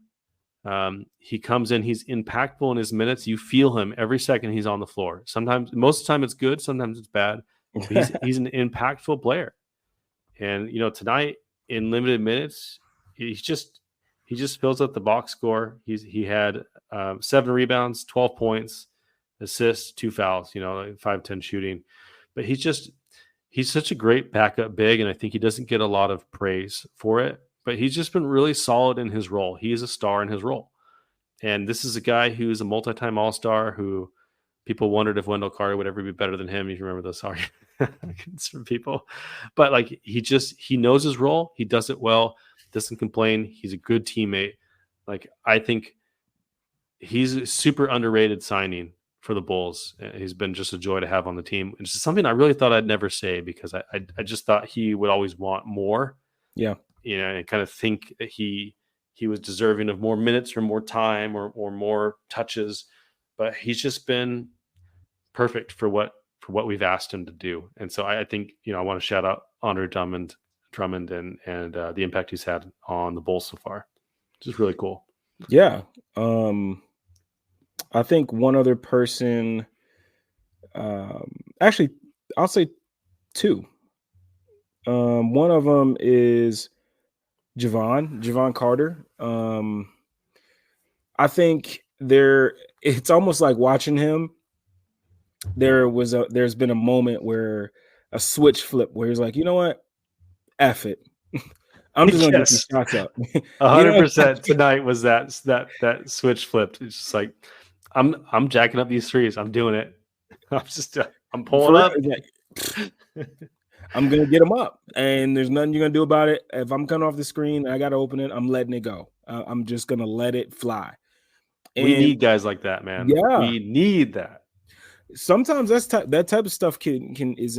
He comes in, he's impactful in his minutes. You feel him every second he's on the floor. Most of the time it's good, sometimes it's bad. But he's an impactful player. And, tonight in limited minutes, he just fills up the box score. He had 7 rebounds, 12 points, assists, 2 fouls, 5-10 shooting. But he's such a great backup big, and I think he doesn't get a lot of praise for it. But he's just been really solid in his role. He is a star in his role. And this is a guy who's a multi-time All-Star who people wondered if Wendell Carter would ever be better than him. You remember those arguments from people. But like he knows his role. He does it well. doesn't complain. He's a good teammate. Like, I think he's a super underrated signing for the Bulls. He's been just a joy to have on the team. It's something I really thought I'd never say, because I just thought he would always want more. Yeah. And kind of think that he was deserving of more minutes or more time or more touches, but he's just been perfect for what we've asked him to do. And so I think, I want to shout out Andre Drummond and the impact he's had on the Bulls so far. Just really cool. Yeah. I think one other person, actually, I'll say two. One of them is Javon Carter. I think it's almost like watching him. There's been a moment where a switch flip where he's like, you know what? F it. I'm just gonna get these shots up. 100% tonight was that switch flipped. It's just like, I'm jacking up these threes. I'm doing it. I'm pulling up. I'm gonna get them up, and there's nothing you're gonna do about it. If I'm coming off the screen, I gotta open it. I'm letting it go. I'm just gonna let it fly. We need guys like that, man. Yeah, we need that. Sometimes that type of stuff is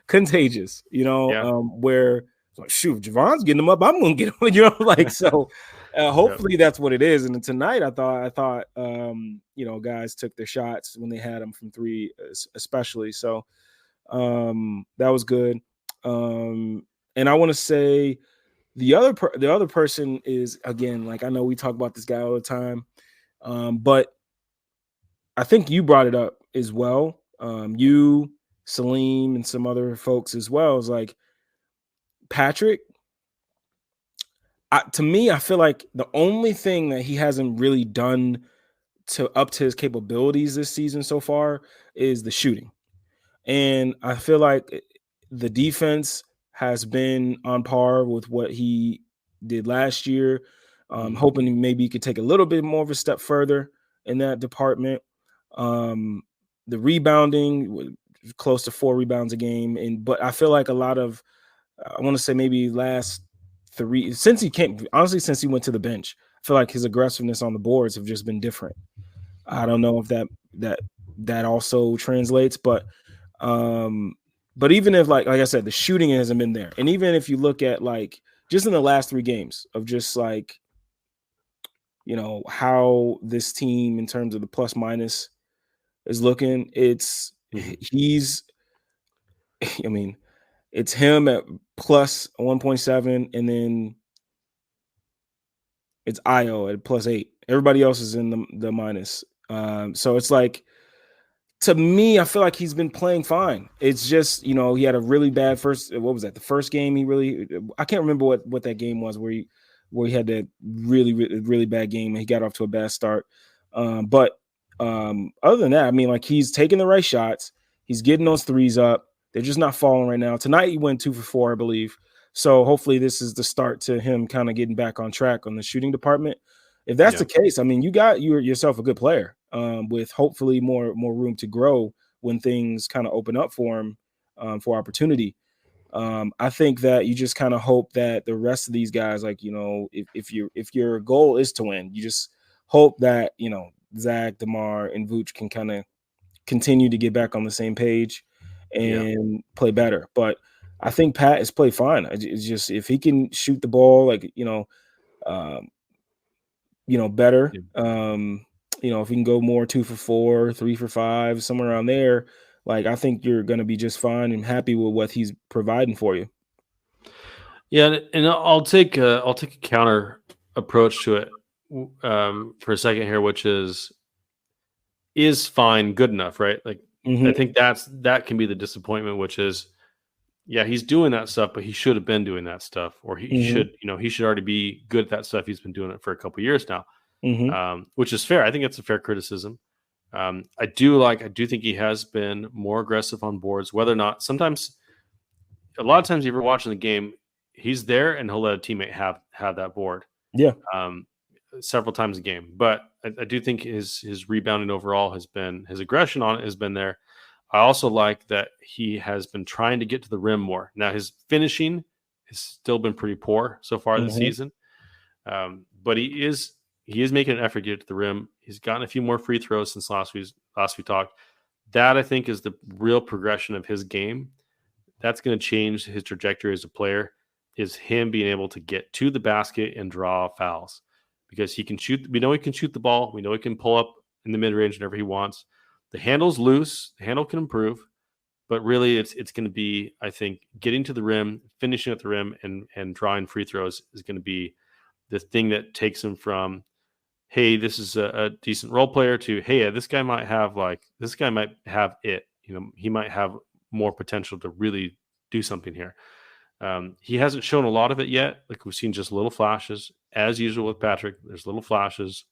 contagious. Where like, shoot, Javon's getting them up, I'm gonna get them. Like so. Hopefully that's what it is. And tonight, I thought, guys took their shots when they had them from three, especially. So that was good. And I want to say the other person is, again, like, I know we talk about this guy all the time, but I think you brought it up as well. You, Salim, and some other folks as well. Is like Patrick. To me, I feel like the only thing that he hasn't really done up to his capabilities this season so far is the shooting. And I feel like the defense has been on par with what he did last year. Hoping maybe he could take a little bit more of a step further in that department. The rebounding, close to 4 rebounds a game. But I feel like a lot of, I want to say maybe last 3, since he went to the bench, I feel like his aggressiveness on the boards have just been different. I don't know if that also translates, but even if like I said, the shooting hasn't been there. And even if you look at like just in the last 3 games of just like, how this team in terms of the plus minus is looking, it's him at plus 1.7, and then it's Io at plus 8. Everybody else is in the minus. So it's like, to me, I feel like he's been playing fine. It's just, he had a really bad first. What was that? The first game I can't remember what that game was where he had that really, really, really bad game and he got off to a bad start. But other than that, I mean, like, he's taking the right shots. He's getting those threes up. They're just not falling right now. Tonight he went 2 for 4, I believe. So hopefully this is the start to him kind of getting back on track on the shooting department. If that's the case, I mean, you got yourself a good player with hopefully more room to grow when things kind of open up for him for opportunity. I think that you just kind of hope that the rest of these guys, like, if your goal is to win, you just hope that, Zach, DeMar, and Vooch can kind of continue to get back on the same page and play better. But I think Pat has played fine. It's just, if he can shoot the ball, like, better, if he can go more 2 for 4, 3 for 5, somewhere around there, like, I think you're going to be just fine and happy with what he's providing for you. Yeah. And I'll take a counter approach to it for a second here, which is fine good enough, right? Like, I think that can be the disappointment, which is, he's doing that stuff, but he should have been doing that stuff, or he should already be good at that stuff. He's been doing it for a couple of years now, which is fair. I think it's a fair criticism. I do think he has been more aggressive on boards, whether or not a lot of times, if you're watching the game, he's there and he'll let a teammate have that board. Yeah. Several times a game, but I do think his rebounding overall his aggression on it has been there. I also like that he has been trying to get to the rim more. Now his finishing has still been pretty poor so far this season. But he is making an effort to get to the rim. He's gotten a few more free throws since last we talked. That, I think, is the real progression of his game. That's going to change his trajectory as a player, is him being able to get to the basket and draw fouls, because he can shoot. We know he can shoot the ball. We know he can pull up in the mid-range whenever he wants. The handle's loose. The handle can improve. But really, it's going to be, I think, getting to the rim, finishing at the rim, and drawing free throws is going to be the thing that takes him from, hey, this is a decent role player, to, hey, this guy might have it. He might have more potential to really do something here. He hasn't shown a lot of it yet. Like, we've seen just little flashes, as usual with Patrick. There's little flashes.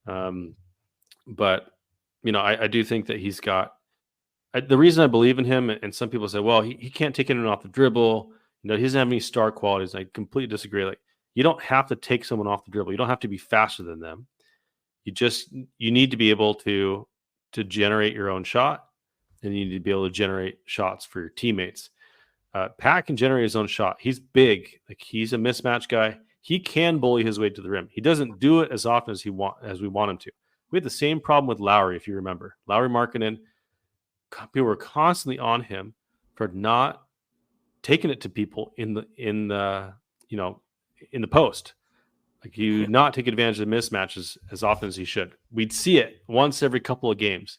But, I do think that he's got, the reason I believe in him, and some people say, well, he can't take anyone off the dribble. He doesn't have any star qualities. I completely disagree. Like, you don't have to take someone off the dribble. You don't have to be faster than them. You need to be able to generate your own shot, and you need to be able to generate shots for your teammates. Pat can generate his own shot. He's big. Like, he's a mismatch guy. He can bully his way to the rim. He doesn't do it as often as we want him to. We had the same problem with Lowry, if you remember. Lowry Markkanen, people were constantly on him for not taking it to people in the post. Like, you not take advantage of the mismatches as often as he should. We'd see it once every couple of games.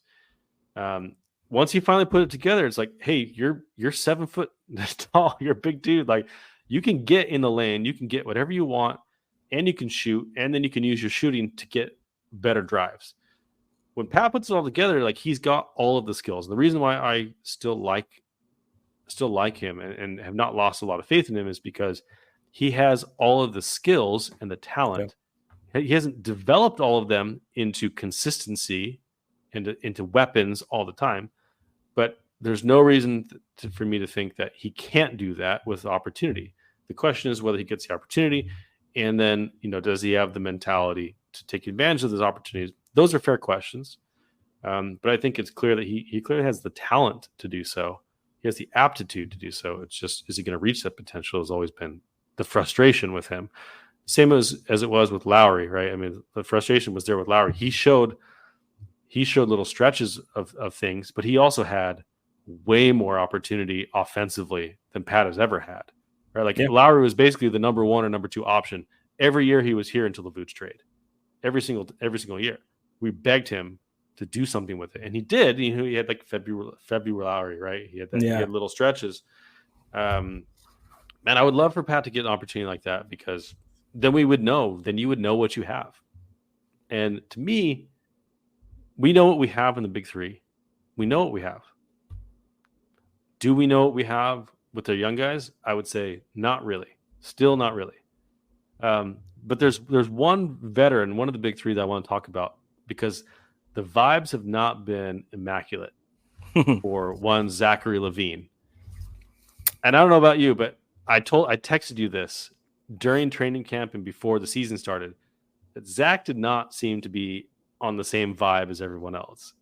Once he finally put it together, it's like, hey, you're 7 foot tall. You're a big dude. Like, you can get in the lane, you can get whatever you want, and you can shoot, and then you can use your shooting to get better drives. When Pat puts it all together, like, he's got all of the skills. And the reason why I still like him and have not lost a lot of faith in him is because he has all of the skills and the talent. Yeah. He hasn't developed all of them into consistency and into weapons all the time. But there's no reason for me to think that he can't do that with opportunity. The question is whether he gets the opportunity, and then, does he have the mentality to take advantage of those opportunities? Those are fair questions. But I think it's clear that he clearly has the talent to do so. He has the aptitude to do so. It's just, is he going to reach that potential has always been the frustration with him. Same as it was with Lowry, right? I mean, the frustration was there with Lowry. He showed little stretches of things, but he also had way more opportunity offensively than Pat has ever had. Right? Like, Lowry was basically the number 1 or number 2 option every year he was here until the Vooch trade. Every single year, we begged him to do something with it, and he did. He had like February Lowry, right? He had little stretches. Man, I would love for Pat to get an opportunity like that, because then we would know. Then you would know what you have. And to me, we know what we have in the big three. We know what we have. Do we know what we have with their young guys? I would say not really. Still not really. But there's one veteran, one of the big three, that I want to talk about, because the vibes have not been immaculate for one Zachary LaVine. And I don't know about you, but I texted you this during training camp and before the season started, that Zach did not seem to be on the same vibe as everyone else.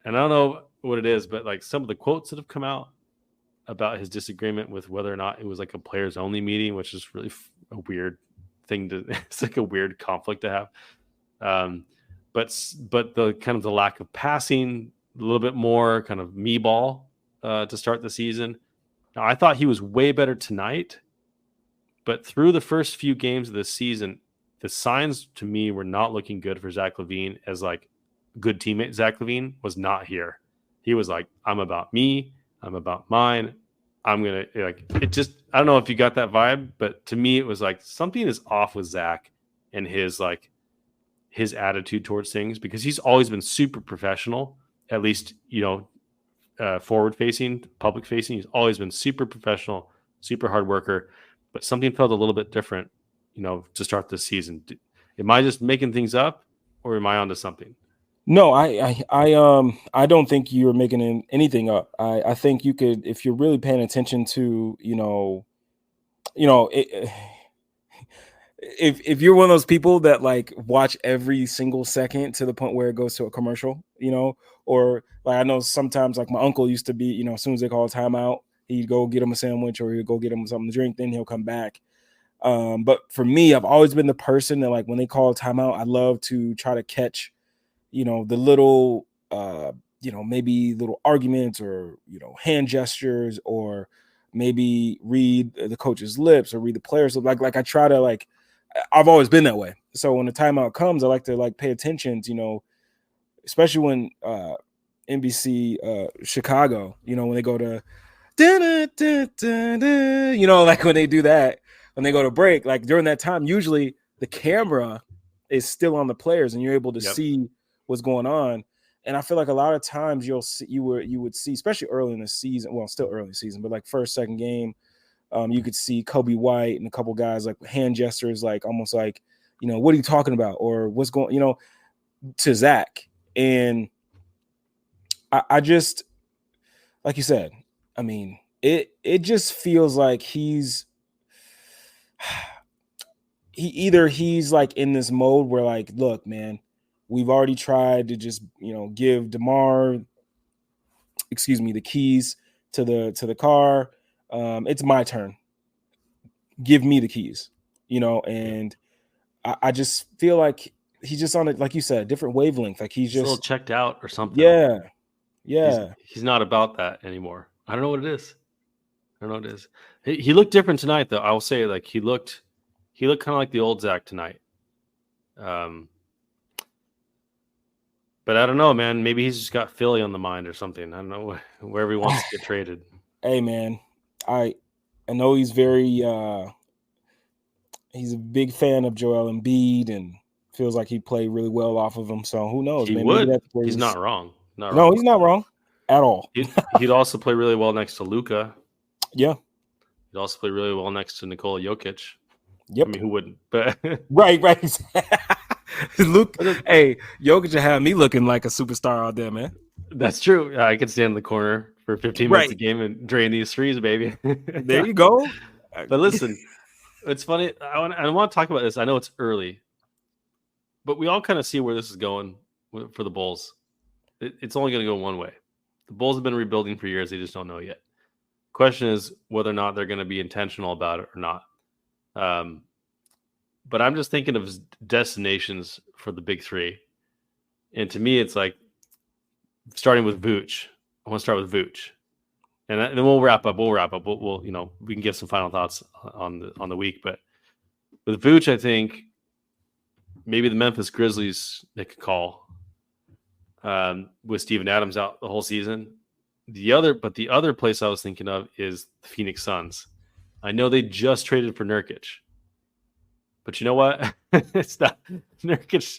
And I don't know what it is, but like, some of the quotes that have come out about his disagreement with whether or not it was like a players only meeting, which is really a weird thing it's like a weird conflict to have. But the kind of the lack of passing, a little bit more kind of me ball to start the season. Now, I thought he was way better tonight, but through the first few games of this season, the signs to me were not looking good for Zach LaVine as like good teammate. Zach LaVine was not here. He was like, I'm about me. I'm about mine. I'm going to like, it just, I don't know if you got that vibe, but to me, it was like something is off with Zach and his attitude towards things, because he's always been super professional, at least, forward facing, public facing. He's always been super professional, super hard worker, but something felt a little bit different, to start this season. Am I just making things up, or am I onto something? No, I don't think you're making anything up. I think you could, if you're really paying attention to, if you're one of those people that like watch every single second to the point where it goes to a commercial, or like, I know sometimes like my uncle used to be, as soon as they call a timeout, He'd go get him a sandwich or he'd go get him something to drink. Then he'll come back. But for me, I've always been the person that, like, when they call a timeout, I love to try to catch, the little, maybe little arguments or, hand gestures, or maybe read the coach's lips or read the players. Like I try to, like, I've always been that way. So when the timeout comes, I like to, like, pay attention to, especially when NBC Chicago, when they go to like when they do that, when they go to break, like during that time, usually the camera is still on the players and you're able to see what's going on. And I feel like a lot of times you would see, especially early in the season, well, still early in the season, but like first, second game, you could see Kobe White and a couple guys like hand gestures, like almost like, what are you talking about? Or what's going, to Zach. And I just, like you said, I mean, it just feels like he's like in this mode where, like, look, man, we've already tried to just, give DeMar, the keys to the car. It's my turn. Give me the keys, and I just feel like he's just on it, like you said, a different wavelength. Like he's just a little checked out or something. Yeah. He's not about that anymore. I don't know what it is. He looked different tonight, though. I will say, like, he looked kind of like the old Zach tonight. But I don't know, man. Maybe he's just got Philly on the mind or something. I don't know, wherever he wants to get traded. Hey, man, I know he's very he's a big fan of Joel Embiid and feels like he played really well off of him. So who knows? He man, would. He's not wrong. No, he's not wrong at all. He'd also play really well next to Luka. Yeah. He'd also play really well next to Nikola Jokic. Yep. I mean, who wouldn't? But right. Luke, hey, Jokic had me looking like a superstar out there, man. That's true. I could stand in the corner for 15 minutes a game and drain these threes, baby. There you go. But listen, it's funny. I want to talk about this. I know it's early, but we all kind of see where this is going for the Bulls. It's only going to go one way. The Bulls have been rebuilding for years. They just don't know yet. Question is whether or not they're going to be intentional about it or not. But I'm just thinking of destinations for the big three. And to me, it's like starting with Vooch. I want to start with Vooch. And then we'll wrap up. We'll we can give some final thoughts on the week. But with Vooch, I think maybe the Memphis Grizzlies make a call with Steven Adams out the whole season. The other place I was thinking of is the Phoenix Suns. I know they just traded for Nurkic, but you know what? It's not Nurkic.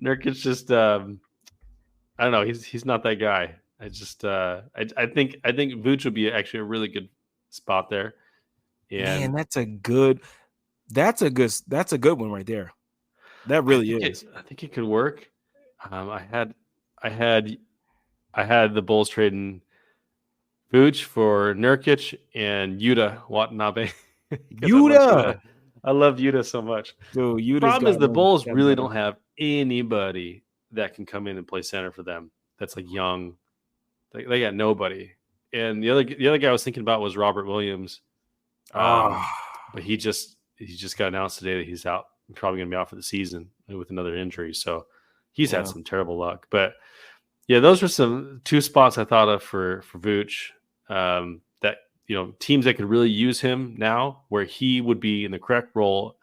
Nurkic just I don't know. He's not that guy. I just I think Vooch would be actually a really good spot there. And man, that's a good one right there. That really is. I think it could work. I had the Bulls trading Vooch for Nurkic and Yuta Watanabe. Yuta, I love Yuta so much. Dude, the problem is the Bulls really don't have anybody that can come in and play center for them. That's like young. They got nobody. And the other guy I was thinking about was Robert Williams. But he just got announced today that he's out. He's probably going to be out for the season with another injury. So he's had some terrible luck. But yeah, those were two spots I thought of for Vooch. That teams that could really use him now, where he would be in the correct role,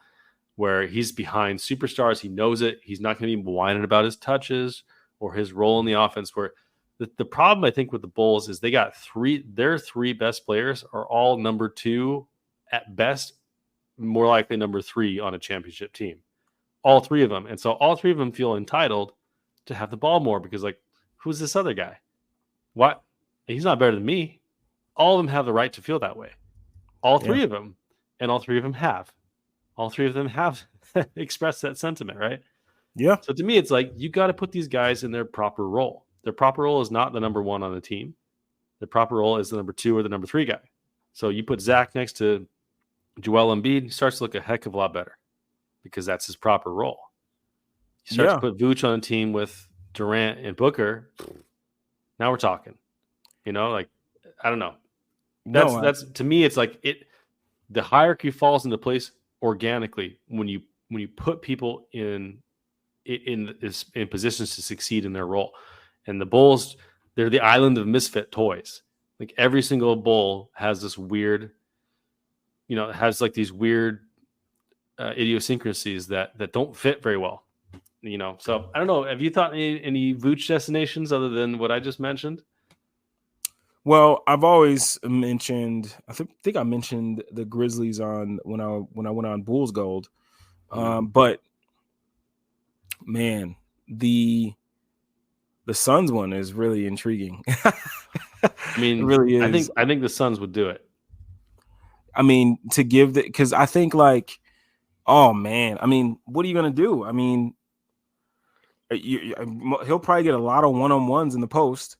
where he's behind superstars. He knows it. He's not going to be whining about his touches or his role in the offense. Where the problem I think with the Bulls is they got their three best players are all number 2 at best, more likely number 3 on a championship team. All three of them. And so all three of them feel entitled to have the ball more because, like, who's this other guy? What? He's not better than me. All of them have the right to feel that way. All three of them. And all three of them have. All three of them have expressed that sentiment, right? Yeah. So to me, it's like you got to put these guys in their proper role. Their proper role is not the number 1 on the team. The proper role is the number 2 or the number 3 guy. So you put Zach next to Joel Embiid, he starts to look a heck of a lot better because that's his proper role. You start to put Vooch on a team with Durant and Booker. Now we're talking. Like, I don't know. No, That's to me, it's like the hierarchy falls into place organically when you put people in positions to succeed in their role. And the Bulls, they're the island of misfit toys. Like every single Bull has this weird, has like these weird idiosyncrasies that don't fit very well. So I don't know. Have you thought any Vooch destinations other than what I just mentioned? well, I've always mentioned. I think I mentioned the Grizzlies on when I went on Bulls Gold. But man, the Suns one is really intriguing. I mean, it really is. I think the Suns would do it. I mean, to give because I think like, oh man, I mean, what are you gonna do? I mean, he'll probably get a lot of one-on-ones in the post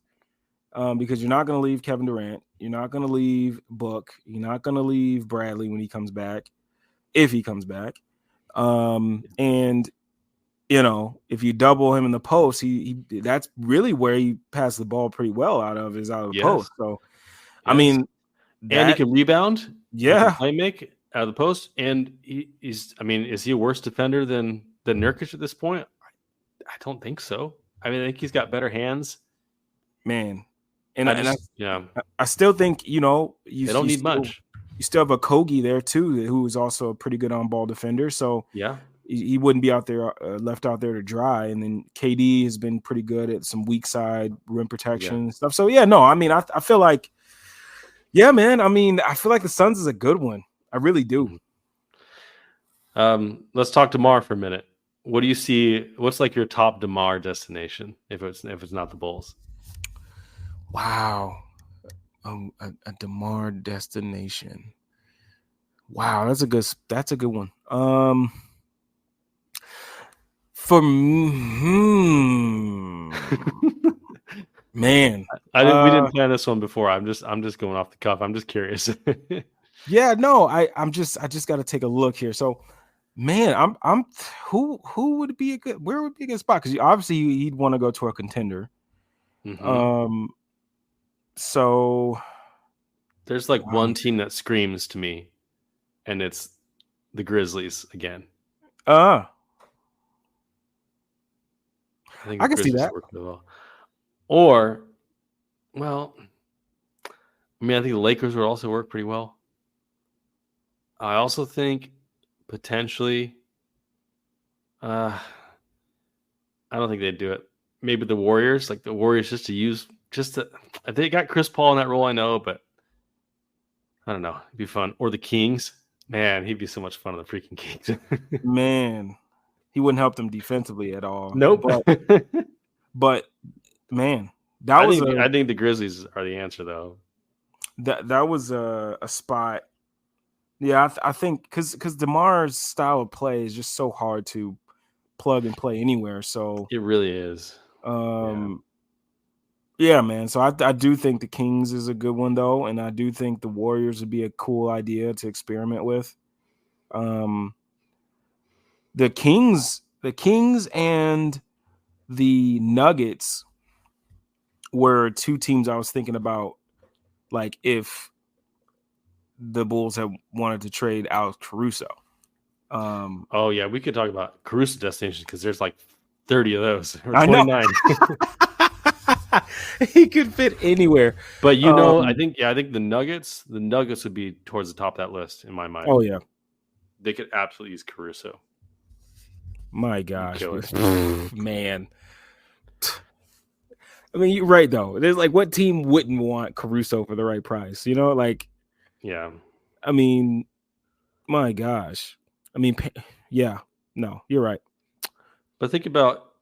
because you're not gonna leave Kevin Durant, you're not gonna leave Book, you're not gonna leave Bradley when he comes back, if he comes back, and if you double him in the post, he that's really where he passed the ball pretty well out of the post. So, I mean, and he can rebound. Yeah, play make out of the post, and he's. I mean, is he a worse defender than Nurkic at this point? I don't think so. I mean, I think he's got better hands, man. And I still think they don't need much. You still have a Kogi there too, who is also a pretty good on-ball defender. So yeah, he wouldn't be out there left out there to dry. And then KD has been pretty good at some weak side rim protection and stuff. So I mean, I feel like, yeah, man. I mean, I feel like the Suns is a good one. I really do. Let's talk DeMar for a minute. What do you see? What's like your top DeMar destination if it's not the Bulls? Wow, a DeMar destination. Wow, that's a good one. For man, we didn't plan this one before. I'm just going off the cuff. I'm just curious. Yeah, no, I just got to take a look here. So, man, I'm who would be where would be a good spot? Because obviously he'd want to go to a contender. So there's like one team that screams to me, and it's the Grizzlies again. I think I can see that. Work really well. Or, well, I mean, I think the Lakers would also work pretty well. I also think potentially, I don't think they'd do it. Maybe the Warriors, they got Chris Paul in that role, I know, but I don't know. It'd be fun. Or the Kings. Man, he'd be so much fun on the freaking Kings. Man, he wouldn't help them defensively at all. Nope. But man, I think the Grizzlies are the answer, though. That was a spot. Yeah, I think because DeMar's style of play is just so hard to plug and play anywhere. So it really is. Yeah, man. So I do think the Kings is a good one though, and I do think the Warriors would be a cool idea to experiment with. The Kings and the Nuggets were two teams I was thinking about, like if the Bulls had wanted to trade Alex Caruso. Oh yeah, we could talk about Caruso destinations because there's like 30 of those or 29. He could fit anywhere. But I think the Nuggets would be towards the top of that list in my mind. Oh yeah, they could absolutely use Caruso. My gosh, man. I mean, you're right though. There's like, what team wouldn't want Caruso for the right price? Yeah. I mean, my gosh. I mean, yeah. No, you're right. But think about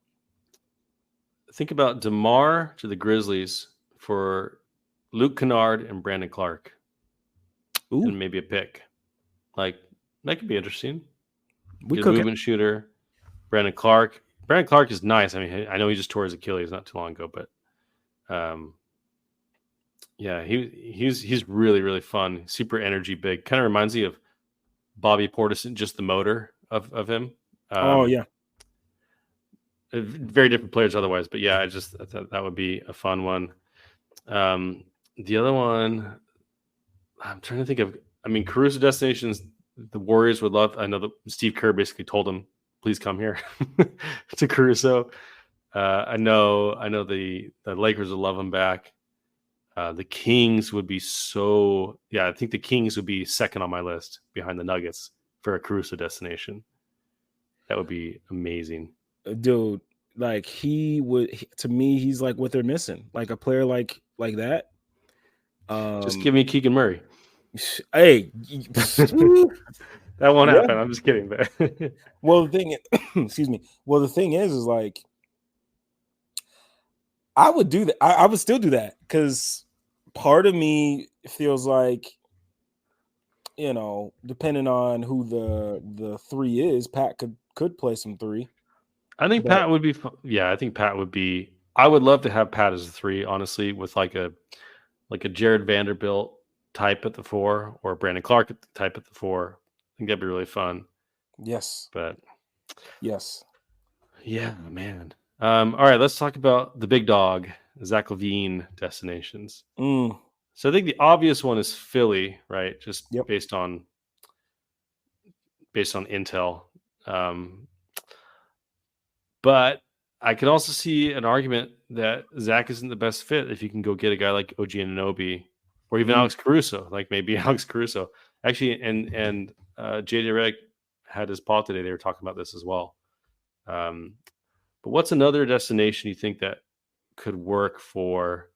DeMar to the Grizzlies for Luke Kennard and Brandon Clark. Ooh. And maybe a pick. Like, that could be interesting. Good movement shooter. Brandon Clark is nice. I mean, I know he just tore his Achilles not too long ago, but yeah, he's really, really fun. Super energy big. Kind of reminds me of Bobby Portis, just the motor of him. Yeah. Very different players otherwise, but yeah, I thought that would be a fun one. The other one, I'm trying to think of. I mean, Caruso destinations. The Warriors would love. I know that Steve Kerr basically told him, "Please come here," to Caruso. I know. I know the Lakers would love him back. The Kings would be so. Yeah, I think the Kings would be second on my list behind the Nuggets for a Caruso destination. That would be amazing. Dude, like to me, he's like what they're missing. Like a player like that. Just give me Keegan Murray. Hey, That won't yeah. happen. I'm just kidding. But Well, the thing, excuse me. Well, the thing is like, I would do that. I would still do that because part of me feels like, depending on who the three is, Pat could play some three. I think But Pat would be. Yeah, I think Pat would be. I would love to have Pat as a three, honestly, with like a Jared Vanderbilt type at the four or Brandon Clark type at the four. I think that'd be really fun. yes, But yes. yeah, man. All right, let's talk about the big dog, Zach LaVine destinations. Mm, So I think the obvious one is Philly, right? Just yep. based on intel. But I could also see an argument that Zach isn't the best fit if you can go get a guy like OG Anunoby or even Mm, Alex Caruso, like maybe Alex Caruso. Actually, and JJ Redick had his pod today. They were talking about this as well. But what's another destination you think that could work for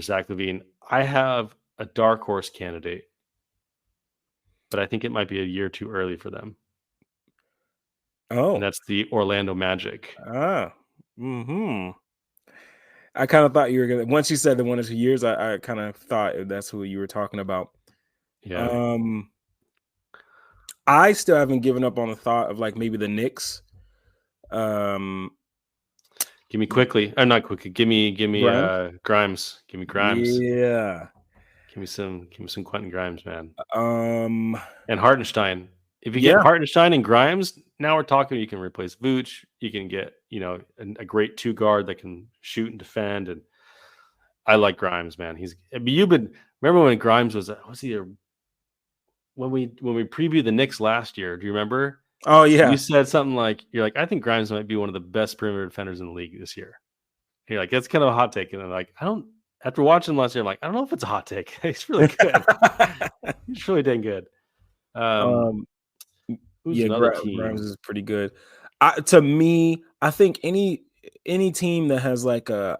Zach LaVine? I have a dark horse candidate, but I think it might be a year too early for them. oh, And that's the Orlando Magic. mm-hmm. I kind of thought you were gonna. Once you said the 1 or 2 years, I kind of thought that's who you were talking about. Yeah. I still haven't given up on the thought of like maybe the Knicks. Give me quickly. Not quickly. Give me Grimes? Grimes. Give me Grimes. Yeah. Give me some Quentin Grimes, man. Um. And Hartenstein. If you get Yeah. Hartenstein and Grimes, now we're talking. You can replace Vooch. You can get a great two guard that can shoot and defend. And I like Grimes, man. You've been remember when Grimes was he when we previewed the Knicks last year? Do you remember? Oh yeah. You said something like, you're like, I think Grimes might be one of the best perimeter defenders in the league this year. And you're like, that's kind of a hot take. And I'm like, after watching him last year, I'm like, I don't know if it's a hot take. He's really good. He's really dang good. Who's another team? Grimes is pretty good. To me, I think any team that has like for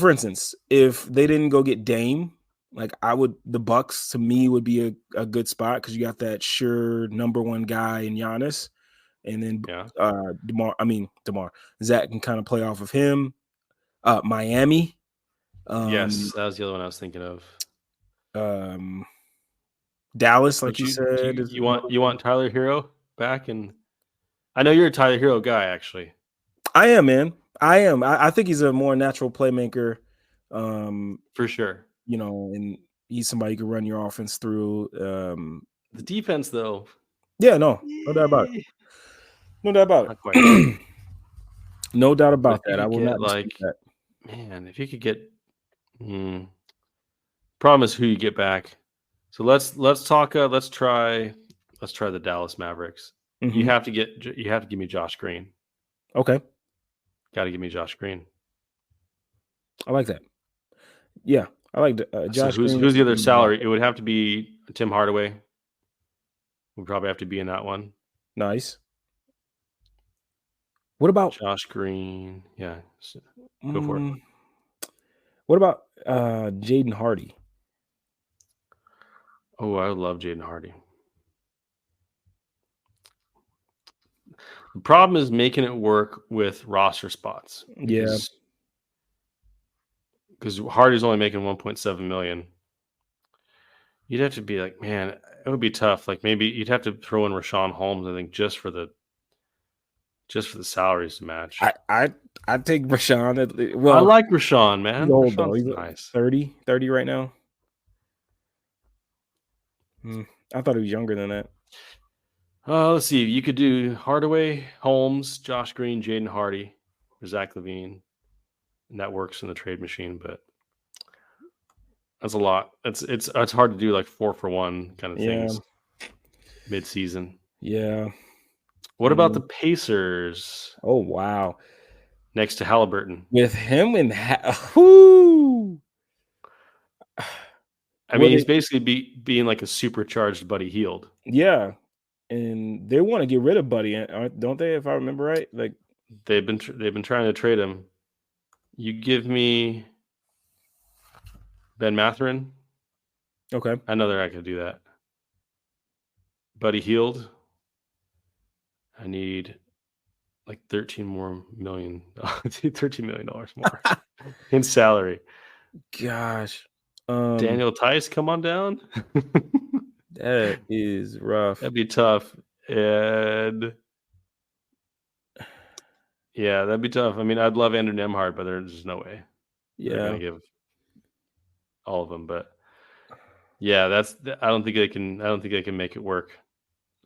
instance, if they didn't go get Dame, like the Bucks to me would be a good spot because you got that sure number one guy in Giannis, and then DeMar. Zach can kind of play off of him. Miami. Yes, that was the other one I was thinking of. Dallas, like you said. You want Tyler Hero back? And I know you're a Tyler Hero guy, actually. I am, man. I am. I think he's a more natural playmaker. For sure. And he's somebody you can run your offense through. The defense, though. Yeah, no doubt about it. No doubt about Not it. quite. No doubt about that. I will not like that. Man, if you could get problem is who you get back. So let's talk. Let's try the Dallas Mavericks. Mm-hmm. You have to give me Josh Green. Okay. Got to give me Josh Green. I like that. Yeah, I like Josh. So who's the other salary? It would have to be Tim Hardaway. We'd probably have to be in that one. Nice. What about Josh Green? Yeah, go for it. What about Jaden Hardy? Oh, I love Jaden Hardy. The problem is making it work with roster spots. Because Hardy's only making $1.7 million. You'd have to be like, man, it would be tough. Like maybe you'd have to throw in Rashawn Holmes, I think, just for the salaries to match. I'd take Rashawn. Well, I like Rashawn, man. He's old though. He's nice. 30 right now. I thought he was younger than that. Let's see. You could do Hardaway, Holmes, Josh Green, Jaden Hardy, or Zach LaVine, and that works in the trade machine. But That's a lot. It's hard to do like 4-for-1 kind of Yeah. things mid-season. Yeah. What about the Pacers Oh, wow. next to Halliburton? With him and whoo. I Well, mean, he's basically being like a supercharged Buddy Hield. yeah, and they want to get rid of Buddy, don't they? If I remember right, like They've been trying to trade him. You give me Ben Mathurin. okay, I know they're not going to do that. Buddy Hield. I need like $13 million more in salary. gosh, Daniel Tice, come on down. that is rough. That'd be tough. And yeah, that'd be tough. I mean, I'd love Andrew Nemhard, but there's just no way they're Yeah, going to give all of them. But yeah, I don't think they can make it work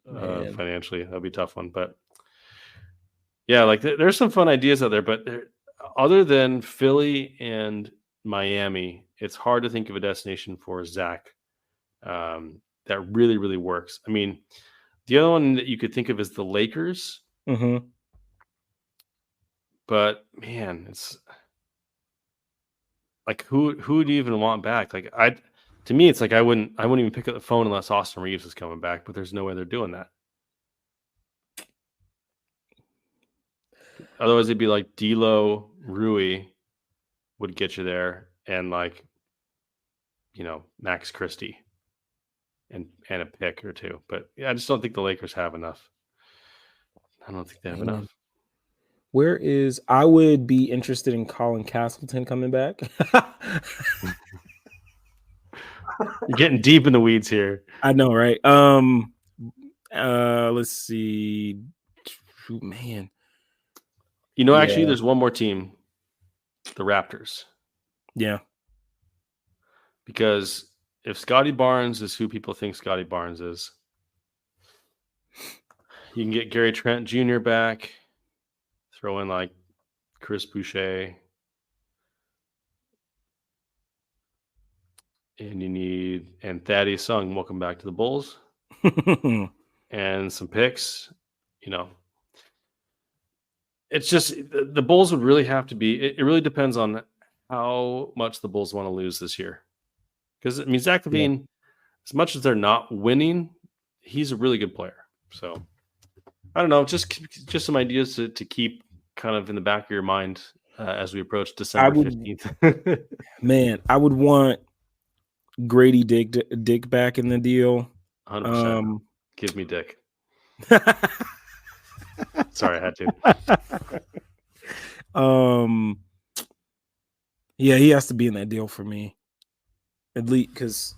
man. financially. That'll be a tough one. But yeah, like there's some fun ideas out there, but other than Philly and Miami, it's hard to think of a destination for Zach that really, really works. I mean, the other one that you could think of is the Lakers. Mm-hmm. But man, it's like who do you even want back? Like to me, it's like I wouldn't even pick up the phone unless Austin Reeves is coming back. But there's no way they're doing that. Otherwise, it'd be like D'Lo, Rui would get you there, and like Max Christie, and a pick or two. But yeah, I just don't think the Lakers have enough. I don't think they have enough. I would be interested in Colin Castleton coming back. You're getting deep in the weeds here. I know, right? Let's see. Man. Actually, there's one more team, the Raptors. Yeah. Because if Scotty Barnes is who people think Scotty Barnes is, you can get Gary Trent Jr. back, throw in like Chris Boucher, and Thaddeus Sung, welcome back to the Bulls, and some picks. It's just the Bulls would really have to be. It really depends on how much the Bulls want to lose this year. Because I mean, Zach LaVine, as much as they're not winning, he's a really good player. So I don't know, just some ideas to keep kind of in the back of your mind as we approach December 15th. Man, I would want Grady Dick back in the deal. 100%. Give me Dick. Sorry, I had to. Yeah, he has to be in that deal for me. At least because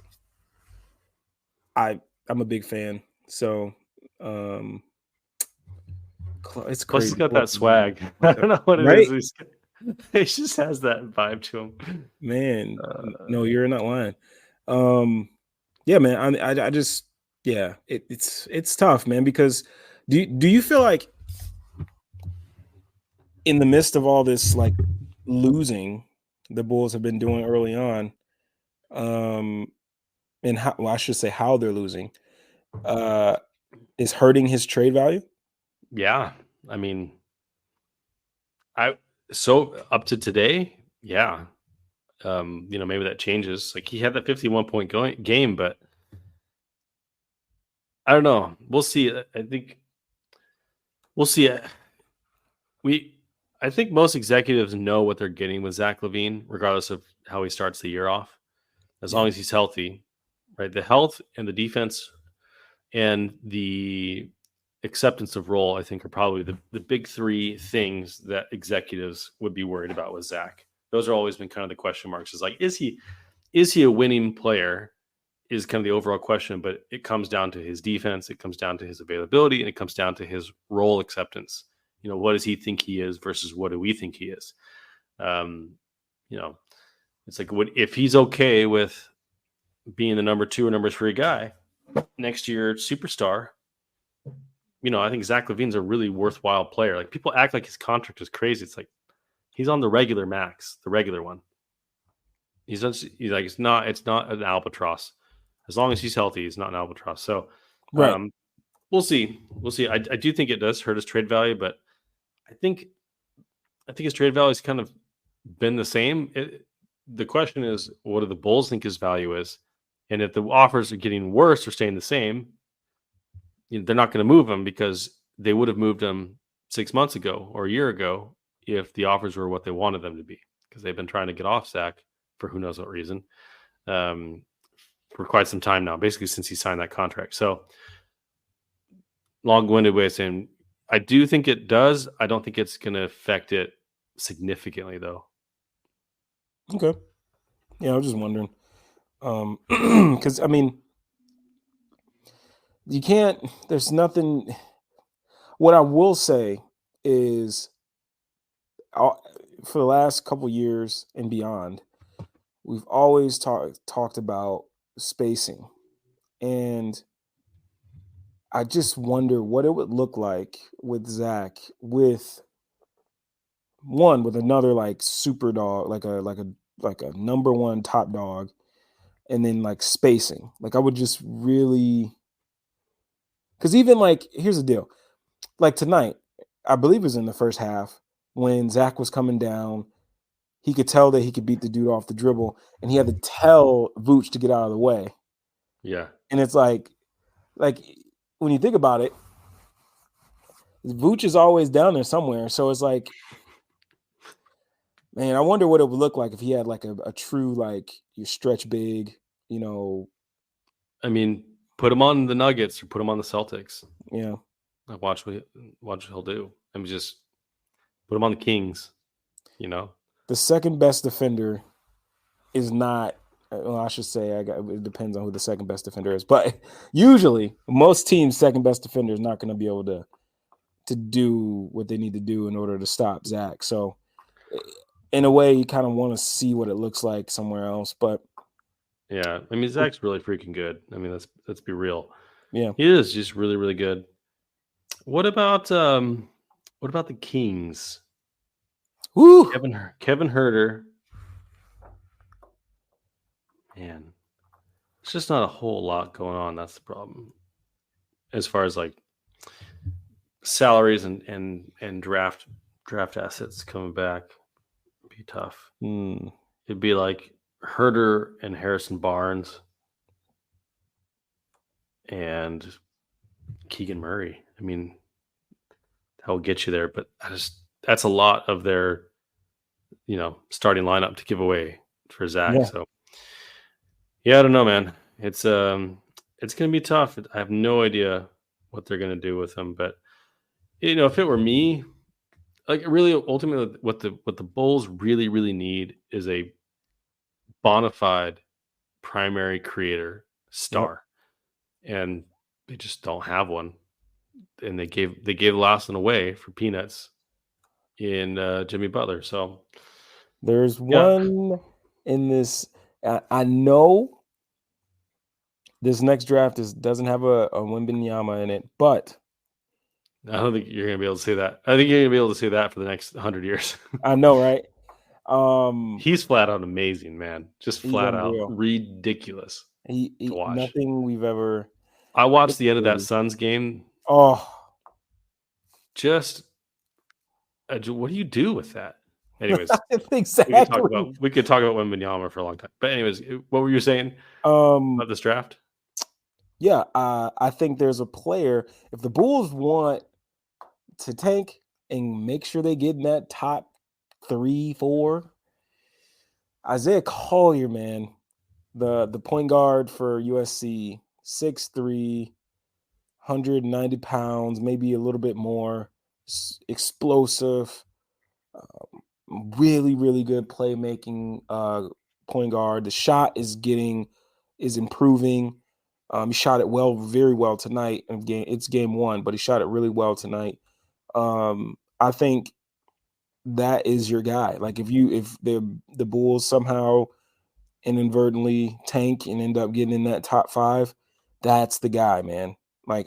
I'm a big fan. So it's crazy. Plus he's got that swag. I don't know what it is. He just has that vibe to him. Man, no, you're not lying. Yeah, man. I just it's tough, man, because do you feel like in the midst of all this like losing the Bulls have been doing early on, and I should say how they're losing, is hurting his trade value? Yeah. I mean, so up to today, yeah. Maybe that changes. Like he had that 51-point game, but I don't know. We'll see. I think we'll see. I think most executives know what they're getting with Zach LaVine, regardless of how he starts the year off, as long as he's healthy, right? The health and the defense and the acceptance of role, I think, are probably the big three things that executives would be worried about with Zach. Those are always been kind of the question marks. Is like, is he a winning player? Is kind of the overall question, but it comes down to his defense, it comes down to his availability, and it comes down to his role acceptance. What does he think he is versus what do we think he is? It's like, if he's okay with being the number 2 or number 3 guy next year, superstar. I think Zach LaVine's a really worthwhile player. Like people act like his contract is crazy. It's like he's on the regular max, the regular one. He's like it's not an albatross. As long as he's healthy, he's not an albatross. So Right. we'll see. We'll see. I do think it does hurt his trade value, but I think his trade value has kind of been the same. The question is, what do the Bulls think his value is? And if the offers are getting worse or staying the same, they're not going to move him because they would have moved him 6 months ago or a year ago if the offers were what they wanted them to be. Because they've been trying to get off Zach for who knows what reason for quite some time now, basically since he signed that contract. So long-winded way of saying, I do think it does. I don't think it's going to affect it significantly, though. Okay. Yeah, I was just wondering. Because I mean, you can't. There's nothing. What I will say is, for the last couple years and beyond, we've always talked about spacing, and I just wonder what it would look like with Zach with another like super dog, like a number one top dog, and then like spacing. Like I would just really, because even like here's the deal, like tonight, I believe it was in the first half when Zach was coming down. He could tell that he could beat the dude off the dribble, and he had to tell Vooch to get out of the way. Yeah. And it's like when you think about it, Vooch is always down there somewhere. So it's like, man, I wonder what it would look like if he had like a true like your stretch big, you know. I mean, put him on the Nuggets or put him on the Celtics. Yeah. Watch what he'll do. I mean, just put him on the Kings. The second best defender is not. Well, I should say it depends on who the second best defender is, but usually most teams' second best defender is not going to be able to do what they need to do in order to stop Zach. So, in a way, you kind of want to see what it looks like somewhere else. But yeah, I mean, Zach's really freaking good. I mean, let's be real. Yeah, he is just really, really good. What about the Kings? Woo! Kevin Huerter. Man, it's just not a whole lot going on. That's the problem. As far as like salaries and draft assets coming back, it'd be tough. It'd be like Huerter and Harrison Barnes and Keegan Murray. I mean, that will get you there, but that's a lot of their starting lineup to give away for Zach. Yeah. So yeah, I don't know, man. It's gonna be tough. I have no idea what they're gonna do with him, but if it were me, like really ultimately what the Bulls really, really need is a bona fide primary creator star. Yep. And they just don't have one. And they gave the last one away for peanuts in Jimmy Butler. So there's one in this. I know this next draft doesn't have a Wembanyama in it, but I don't think you're gonna be able to say that. I think you're gonna be able to say that for the next 100 years. I know, right? He's flat out amazing, man. Just flat out unreal. Ridiculous to watch. Nothing we've ever. I watched the end of that Suns game. Oh, just what do you do with that? Anyways, exactly. We could talk about Wembanyama for a long time. But anyways, what were you saying about this draft? Yeah, I think there's a player. If the Bulls want to tank and make sure they get in that top 3, 4, Isaiah Collier, man, the point guard for USC, 6'3", 190 pounds, maybe a little bit more, explosive, really, really good playmaking point guard. The shot is improving. He shot it very well tonight. It's game 1, but he shot it really well tonight. I think that is your guy. Like if the Bulls somehow inadvertently tank and end up getting in that top 5, that's the guy, man. Like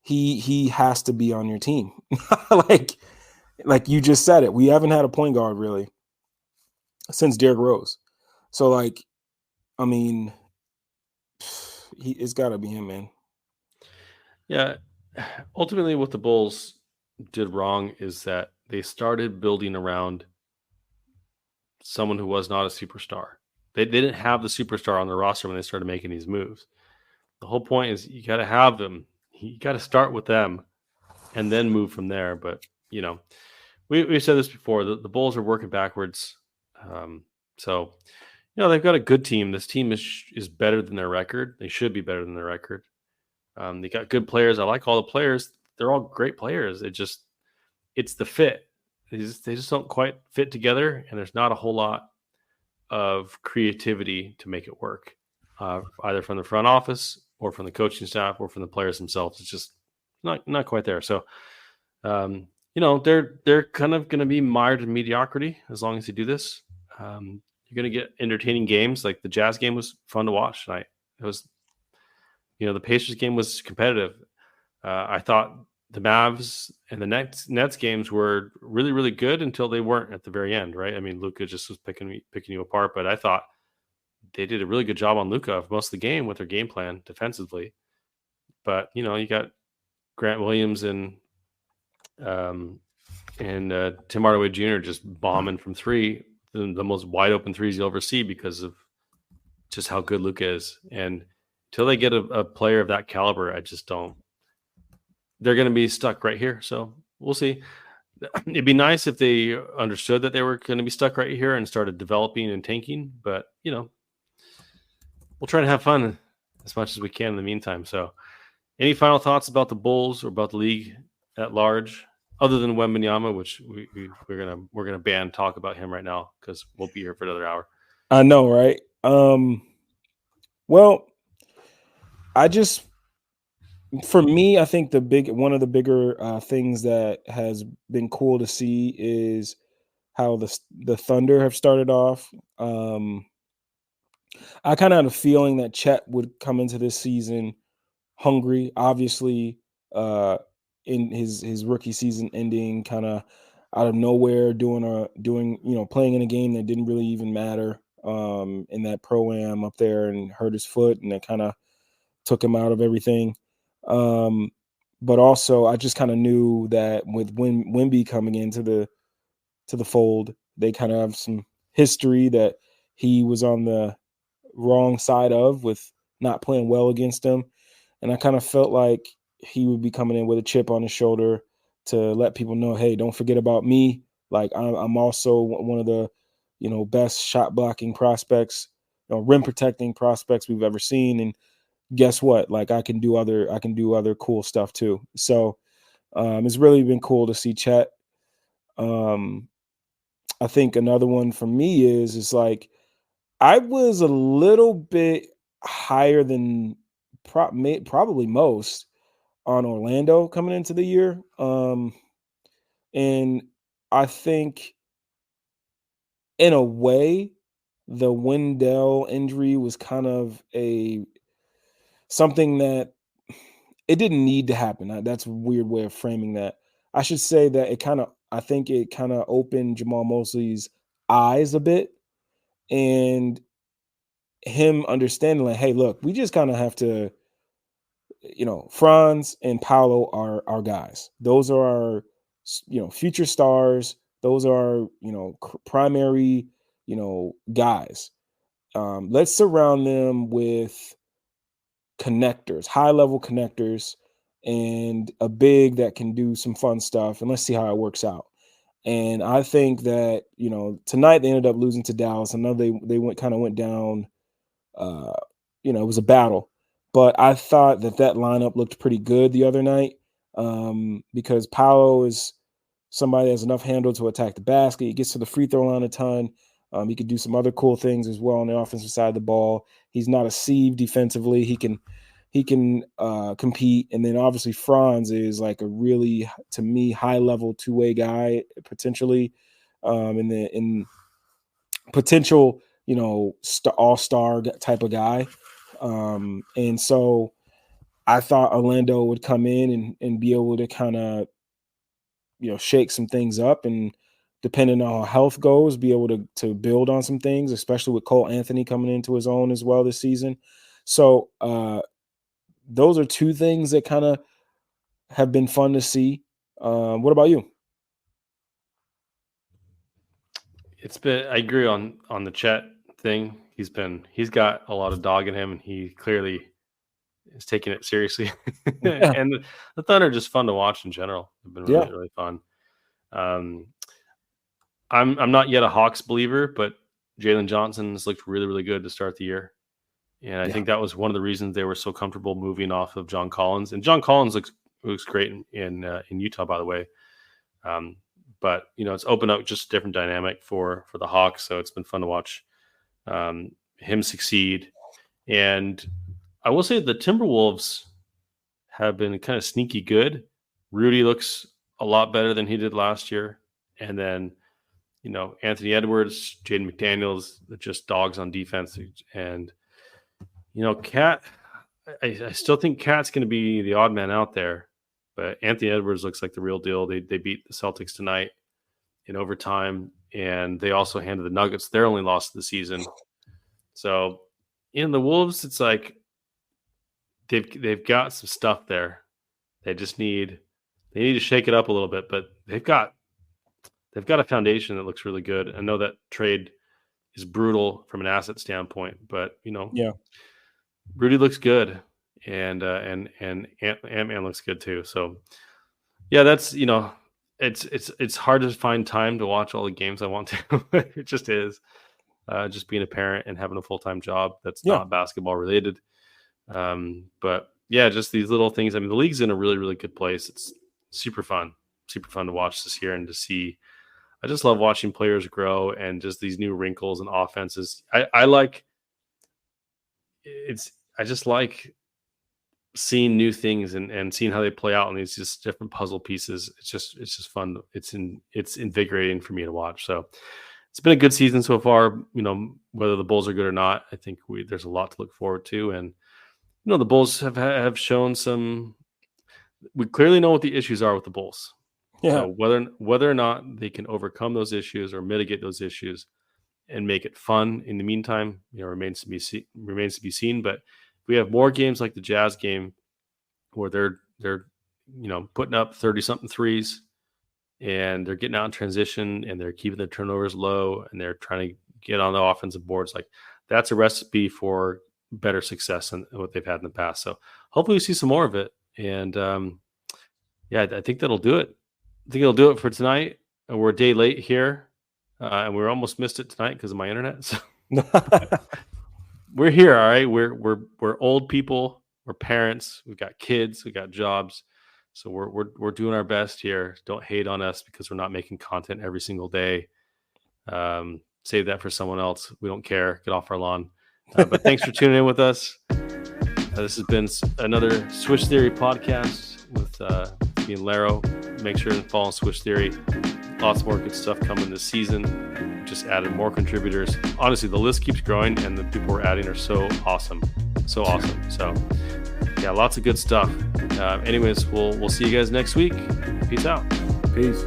he has to be on your team. like you just said it. We haven't had a point guard really since Derrick Rose. So like, I mean, it's got to be him, man. Yeah. Ultimately, what the Bulls did wrong is that they started building around someone who was not a superstar. They didn't have the superstar on the roster when they started making these moves. The whole point is you got to have them. You got to start with them and then move from there. But, we said this before. The Bulls are working backwards. So, they've got a good team. This team is better than their record. They should be better than their record. They got good players. I like all the players. They're all great players. It's the fit. They just don't quite fit together, and there's not a whole lot of creativity to make it work, either from the front office or from the coaching staff or from the players themselves. It's just not quite there. So, they're kind of going to be mired in mediocrity as long as they do this. You're going to get entertaining games. Like the Jazz game was fun to watch tonight. It was, the Pacers game was competitive. I thought the Mavs and the Nets games were really, really good until they weren't at the very end, right? I mean, Luka just was picking you apart, but I thought they did a really good job on Luka for most of the game with their game plan defensively. But you got Grant Williams and Tim Hardaway Jr. just bombing from three, the most wide open threes you'll ever see because of just how good Luka is. And until they get a player of that caliber, I just don't. They're going to be stuck right here. So we'll see. It'd be nice if they understood that they were going to be stuck right here and started developing and tanking. But, we'll try to have fun as much as we can in the meantime. So any final thoughts about the Bulls or about the league at large, other than Wembanyama, which we're gonna ban talk about him right now because we'll be here for another hour. I know, right? Well, for me, I think one of the bigger things that has been cool to see is how the Thunder have started off. I kind of had a feeling that Chet would come into this season hungry. Obviously, in his rookie season ending kind of out of nowhere, playing in a game that didn't really even matter in that pro-am up there, and hurt his foot, and that kind of took him out of everything. But also, I just kind of knew that with Wemby coming into the fold, they kind of have some history that he was on the wrong side of, with not playing well against him. And I kind of felt like he would be coming in with a chip on his shoulder to let people know, hey, don't forget about me. Like I'm also one of the, best shot blocking prospects, rim protecting prospects we've ever seen. And guess what? Like I can do other cool stuff too. So it's really been cool to see Chet. I think another one for me is like I was a little bit higher than probably most on Orlando coming into the year. And I think in a way, the Wendell injury was kind of something that it didn't need to happen. That's a weird way of framing that. I should say that I think it kind of opened Jamal Mosley's eyes a bit, and him understanding like, hey, look, we just kind of have to, Franz and Paolo are our guys. Those are our, future stars. Those are, primary, guys. Let's surround them with connectors, high level connectors, and a big that can do some fun stuff. And let's see how it works out. And I think that, tonight they ended up losing to Dallas. I know they went down. It was a battle, but I thought that lineup looked pretty good the other night, because Paolo is somebody that has enough handle to attack the basket. He gets to the free throw line a ton. He could do some other cool things as well on the offensive side of the ball. He's not a sieve defensively. He can compete. And then obviously Franz is like a really, to me, high level two-way guy potentially, in potential, all-star type of guy. And so I thought Orlando would come in and be able to kind of, shake some things up and depending on how health goes, be able to build on some things, especially with Cole Anthony coming into his own as well this season. So those are two things that kind of have been fun to see. What about you? I agree on the Chet thing. He's got a lot of dog in him, and he clearly is taking it seriously. Yeah. And the Thunder are just fun to watch in general. They've been really, really fun. I'm not yet a Hawks believer, but Jalen Johnson's looked really, really good to start the year. And I think that was one of the reasons they were so comfortable moving off of John Collins. And John Collins looks great in Utah, by the way. But it's opened up just a different dynamic for the Hawks. So it's been fun to watch him succeed. And I will say the Timberwolves have been kind of sneaky good. Rudy looks a lot better than he did last year. And then, Anthony Edwards, Jaden McDaniels, just dogs on defense. And, Cat, I still think Cat's going to be the odd man out there. But Anthony Edwards looks like the real deal. They beat the Celtics tonight in overtime. And they also handed the Nuggets their only loss of the season. So, in the Wolves, it's like they've got some stuff there. They need to shake it up a little bit, but they've got a foundation that looks really good. I know that trade is brutal from an asset standpoint, but Rudy looks good, and Ant-Man looks good too. So that's it's hard to find time to watch all the games I want to. It just is. Just being a parent and having a full-time job that's not basketball related. But just these little things. I mean, the league's in a really, really good place. It's super fun to watch this year and to see. I just love watching players grow and just these new wrinkles and offenses. I just like seeing new things and seeing how they play out in these just different puzzle pieces. It's just fun. It's invigorating for me to watch. So it's been a good season so far. Whether the Bulls are good or not, I think there's a lot to look forward to. And the Bulls have shown some. We clearly know what the issues are with the Bulls. Yeah. So whether or not they can overcome those issues or mitigate those issues and make it fun in the meantime, remains to be seen. But if we have more games like the Jazz game where they're putting up 30-something threes and they're getting out in transition and they're keeping their turnovers low and they're trying to get on the offensive boards, like that's a recipe for better success than what they've had in the past. So hopefully we see some more of it. And I think that'll do it. I think it'll do it for tonight. We're a day late here, and we almost missed it tonight because of my internet. So we're here, all right. We're old people. We're parents. We've got kids. We got jobs. So we're doing our best here. Don't hate on us because we're not making content every single day. Save that for someone else. We don't care. Get off our lawn. But thanks for tuning in with us. This has been another Swish Theory podcast with me and Larro. Make sure to follow Swish Theory. Lots more good stuff coming this season. Just added more contributors. Honestly, the list keeps growing, and the people we're adding are so awesome. So awesome. So, lots of good stuff. Anyways, we'll see you guys next week. Peace out. Peace.